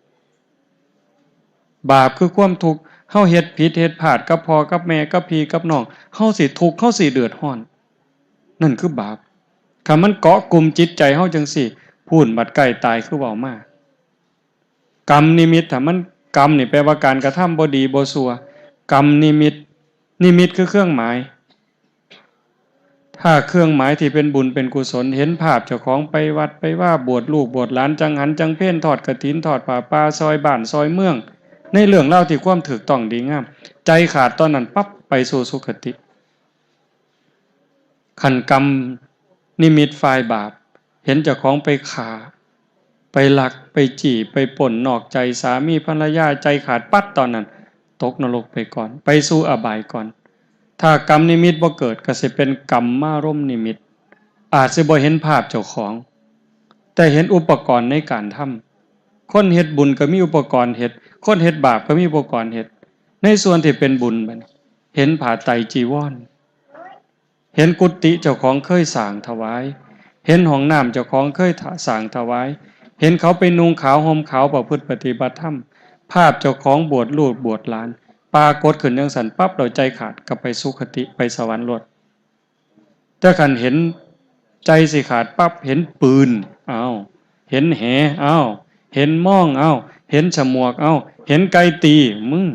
บาปคือความทุกข์เฮาเฮ็ดผิดเฮ็ดพลาดกับพ่อกับแม่กับพี่กับน้องเฮาสิทุกข์เฮาสิเดือดร้อนนั่นคือบาปคันมันเกาะกลุ่มจิตใจเฮาจังซี่พูนบัดใกล้ตายคือเว้ามากรรมนิมิตถ้ามันกรรมนี่แปลว่าการกระทำบ่ดีบ่ชั่วกรรมนิมิตคือเครื่องหมายถ้าเครื่องหมายที่เป็นบุญเป็นกุศลเห็นภาพเจ้าของไปวัดไปว่าบวชลูกบวชหลานจังหันจังเพ่นทอดกฐินทอดผ้าป่าซอยบ้านซอยเมืองในเรื่องเล่าที่ความถูกต้องดีงามใจขาดตอนนั้นปั๊บไปสู่สุคติขันกรรมนิมิตฝ่ายบาปเห็นเจ้าของไปฆ่าไปลักไปจี้ไปป่นนอกใจสามีภรรยาใจขาดปั๊บตอนนั้นตกนรกไปก่อนไปสู่อบายก่อนถ้ากรรมนิมิตบ่เกิดก็สิเป็นกรรมมารมณ์นิมิตอาจสิบ่เห็นภาพเจ้าของแต่เห็นอุปกรณ์ในการทำคนเฮ็ดบุญก็มีอุปกรณ์เฮ็ดคนเฮ็ดบาปก็มีอุปกรณ์เฮ็ดในส่วนที่เป็นบุญบัดนี้เห็นผ้าไตรจีวรเห็นกุฏิเจ้าของเคยสร้างถวายเห็นห้องน้ำเจ้าของเคยสร้างถวายเห็นเขาไปนุ่งขาวห่มขาวประพฤติปฏิบัติธรรมภาพเจ้าของบวชลูกบวชหลานปรากฏขึ้นจังซั่นปั๊บเราใจขาดก็ไปสุคติไปสวรรค์โลดแต่คันเห็นใจสิขาดปั๊บเห็นปืนเห็นแหเห็นม่องเห็นฉมวกเห็นไก่ตีมึง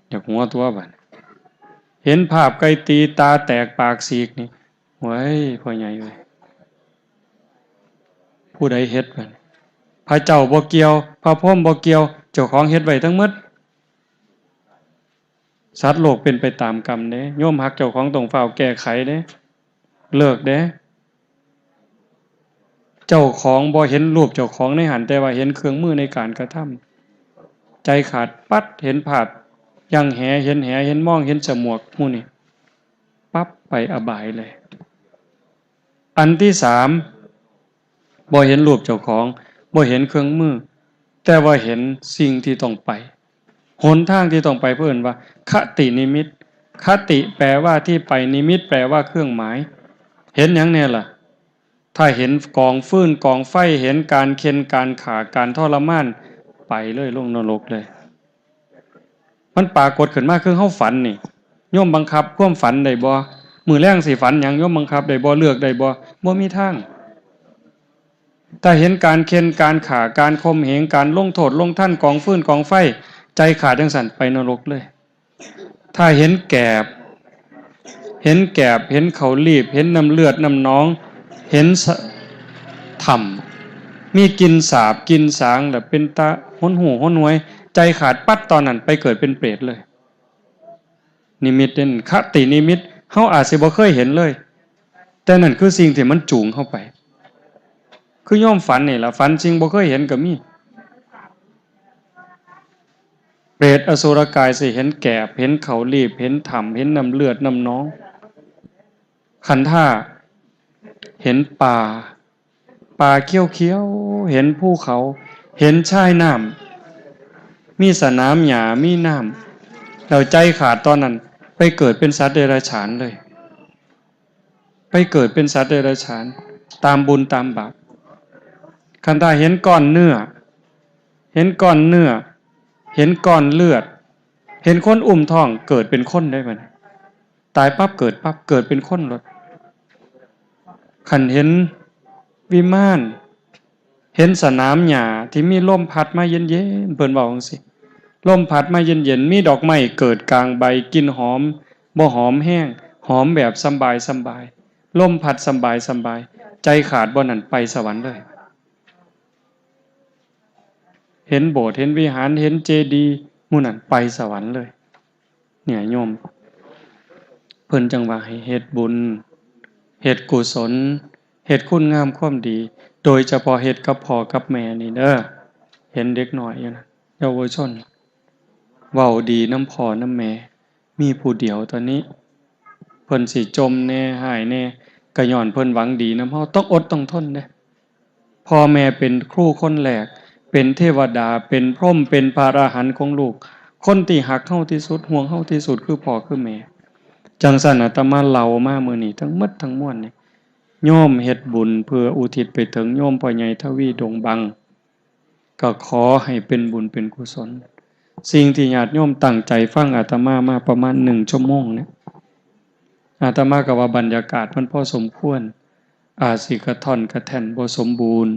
อยากหัวตัวบัด เห็นภาพไก่ตีตาแตกปากฉีกนี่โว้ยพ่อใหญ่เว้ยผู้ใดเฮ็ดบัดพระเจ้าบ่เกี่ยวพระพรหมบ่เกี่ยวเจ้าของเฮ็ดไว้ทั้งหมดสัตว์โลกเป็นไปตามกรรมเด้โยมฮักเจ้าของต้องเฝ้าแก้ไขเด้เลิกเด้เจ้าของบ่เห็นรูปเจ้าของในหันแต่ว่าเห็นเครื่องมือในการกระทำใจขาดปัดเห็นภาพยังแหเห็นแหเห็นมองเห็นฉมวกหมู่นี่ปั๊บไปอบายเลยอันที่สามบ่เห็นรูปเจ้าของบ่เห็นเครื่องมือแต่ว่าเห็นสิ่งที่ต้องไปหนทางที่ต้องไปเพิ่นว่าคตินิมิตคติแปลว่าที่ไปนิมิตแปลว่าเครื่องหมายเห็นหยังเนี่ยล่ะถ้าเห็นกองฟืนกองไฟเห็นการเข็นการขาการทรมานไปเลยลงนรกเลยมันปรากฏขึ้นมาคือเฮาฝันนี่โยมบังคับความฝันได้บ่มื้อแลงสิฝันหยังโยมบังคับได้บ่เลือกได้บ่มีทางถ้าเห็นการเข็นการขาการข่มเหงการลงโทษลงท่านกองฟืนกองไฟใจขาดจังสั่นไปนรกเลยถ้าเห็นแกบเห็นเขารีบเห็นน้ำเลือดน้ำน้องเห็นถ่ำมีกินสาบกินสางแบบเป็นตาห้นหูห้นหวยใจขาดปัดตอนนั้นไปเกิดเป็นเปรตเลยนิมิตเป็นคตินิมิตเฮาอาจสิบ่เคยเห็นเลยแต่นั่นคือสิ่งที่มันจูงเข้าไปคือย่อมฝันนี่ล่ะฝันจริงบ่เคยเห็นก็มีเปรตอสุรกายสิเห็นแกบเห็นเขารีบเห็นถ่ำเห็นน้ำเลือดน้ำน้องขันท่าเห็นป่าเขียวๆเห็นภูเขาเห็นชายน้ำมีสนามหญ้ามีน้ำเราใจขาดตอนนั้นไปเกิดเป็นสัตว์เดรัจฉานเลยไปเกิดเป็นสัตว์เดรัจฉานตามบุญตามบาปขันท่าเห็นก้อนเนื้อเห็นก้อนเนื้อเห็นก้อนเลือดเห็นคนอุ้มท้องเกิดเป็นคนได้มั้ยตายปั๊บเกิดเป็นคนเลยขันเห็นวิมานเห็นสนามหญ้าที่มีลมพัดมาเย็นๆเพิ่นเว้าจังซี่ลมพัดมาเย็นๆมีดอกไม้เกิดกลางใบกลิ่นหอมบ่หอมแห้งหอมแบบสบายลมพัดสบายใจขาดบ่นั่นไปสวรรค์เลยเห็นโบสถ์เห็นวิหารเห็นเจดีย์หมู่นั้นไปสวรรค์เลยเนี่ยโยมเพิ่นจังว่าให้เฮ็ดบุญเฮ็ดกุศลเฮ็ดคุณงามความดีโดยเฉพาะเฮ็ดกับพ่อกับแม่นี่เด้อเห็นเด็กน้อยอยู่นะเยาวชนเว้าดีนำพ่อนำแม่มีผู้เดียวตอนนี้เพิ่นสิจมแน่หายแน่ก็ย้อนเพิ่นหวังดีนำเฮาต้องอดต้องทนเด้พ่อแม่เป็นครูคนแรกเป็นเทวดาเป็นพรหมเป็นพระอรหันต์ของลูกคนที่ฮักเฮาที่สุดห่วงเฮาที่สุดคือพ่อคือแม่จังซั่นอาตมาเล่ามามื้อนี้ทั้งหมดทั้งมวลนี่โยมเฮ็ดบุญเพื่ออุทิศไปถึงโยมพ่อใหญ่ทวีดงบังก็ขอให้เป็นบุญเป็นกุศลสิ่งที่ญาติโยมตั้งใจฟังอาตมามาประมาณ1ชั่วโมงเนี่ยอาตมาก็ว่าบรรยากาศมันพอสมควรอาจสิกระท่อนกระแท่นบ่สมบูรณ์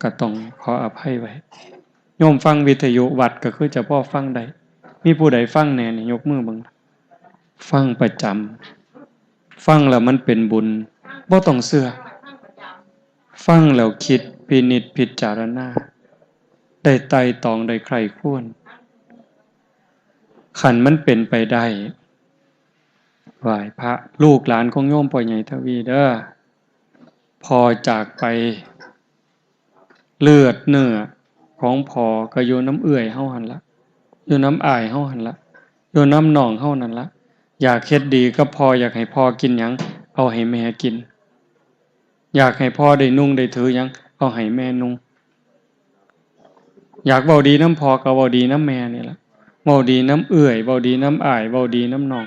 ก็ต้องขออภัยไว้โยมฟังวิทยุวัดก็คือจะพอฟังได้มีผู้ใดฟังแน่นี่ยกมือเบิ่งฟังประจำฟังแล้วมันเป็นบุญบ่ต้องเชื่อฟังแล้วคิดพินิจพิจารณาได้ไต่ตองได้ใคร่ครวญขันมันเป็นไปได้ไหว้พระลูกหลานของโยมพ่อใหญ่ทวีเด้อพอจากไปเลือดเนื้อของพ่อก็อยู่น้ำเอื่อยเฮาหั่นละอยู่น้ำอ้ายเฮาหั่นละอยู่น้ำหนองเฮานั่นละอยากเฮ็ดดีก็พออยากให้พ่อกินหยังเอาให้แม่กินอยากให้พ่อได้นุ่งได้ถือหยังเอาให้แม่นุ่งอยากเว้าดีน้ำพ่อก็เว้าดีน้ำแม่นี่ล่ะเว้าดีน้ำเอื่อยเว้าดีน้ำอ้ายเว้าดีน้ำน้อง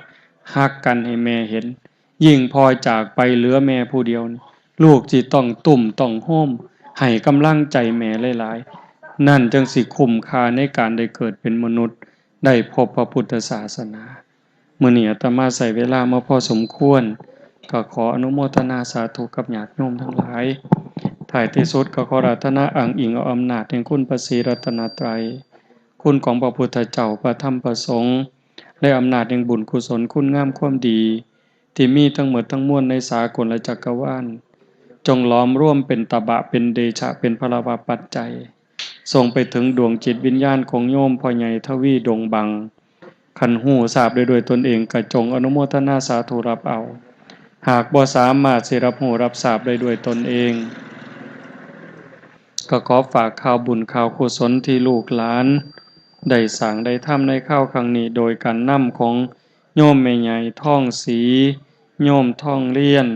ฮักกันให้แม่เห็นยิ่งพอจากไปเหลือแม่ผู้เดียวลูกสิต้องตุ่มต้องโฮมให้กำลังใจแม่หลายๆนั่นจังสิคุ้มค่าในการได้เกิดเป็นมนุษย์ได้พบพระพุทธศาสนามื้อนี้อาตมาใช้เวลามาพอสมควรก็ขออนุโมทนาสาธุกับญาติโยมทั้งหลายท้ายที่สุดก็ขออาราธนาอ้างอิงเอาอำนาจแห่งคุณพระศรีรัตนตรัยคุณของพระพุทธเจ้าพระธรรมพระสงฆ์ และอำนาจแห่งบุญกุศลคุณงามความดีที่มีทั้งหมดทั้งมวลในสากลจักรวาลจงล้อมร่วมเป็นตบะเป็นเดชะเป็นพลวาปัจจัยส่งไปถึงดวงจิตวิญญาณของโยมพ่อใหญ่ทวีดงบังขันหูทราบโดยตนเองกระจงอนุโมทนาสาธุรับเอาหากบ่สามารถสิรับหูรับทราบได้ด้วยตนเองก็ขอฝากข่าวบุญข่าวกุศลที่ลูกหลานได้สร้างได้ทำในข้าวครั้งนี้โดยการนำของโยมแม่ใหญ่ท่องสีโยมท่องเลี้ยน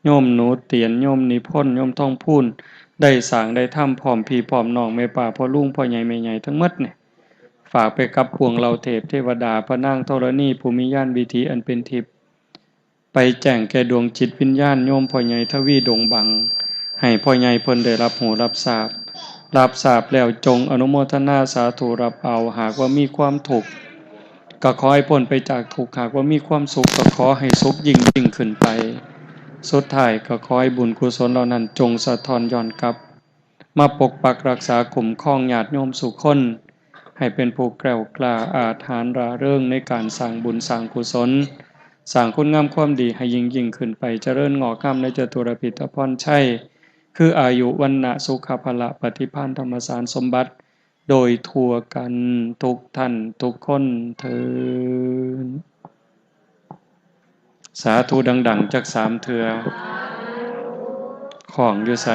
โยมหนูเตียนโยมนิพนธ์โยมท่องพูนได้สร้างได้ทำพร้อมพี่พร้อมน้องแม่ป่าพ่อลุงพ่อใหญ่แม่ใหญ่ทั้งหมดเนี่ยฝากไปกับพวงเราเทพเทวดาพระนางธรณีภูมิญาณวิถีอันเป็นทิพย์ไปแจ้งแก่ดวงจิตวิญญาณโยมพ่อใหญ่ทวีดงบังให้พ่อใหญ่เพิ่นได้รับหูรับทราบแล้วจงอนุโมทนาสาธุรับเอาหากว่ามีความทุกข์ก็ขอให้พ้นไปจากทุกข์หากว่ามีความสุขก็ขอให้สุขยิ่งขึ้นไปสุดท้ายก็ขอให้บุญกุศลเหล่านั้นจงสะท้อนย้อนกลับมาปกปักรักษาคุ้มครองญาติโยมสุขคนให้เป็นผู้แกล้วกล้าอาถรรพ์ร่าเริงในการสร้างบุญสร้างกุศลสร้างคุณงามความดีให้ยิ่งขึ้นไปเจริญงอกงามในจตุรพิธพรชัยคืออายุวันนะสุขภละปฏิภาณธรรมสารสมบัติโดยทั่วกันทุกท่านทุกคนเถิดสาธุดังๆจาก3 เทื่อของอยู่ไส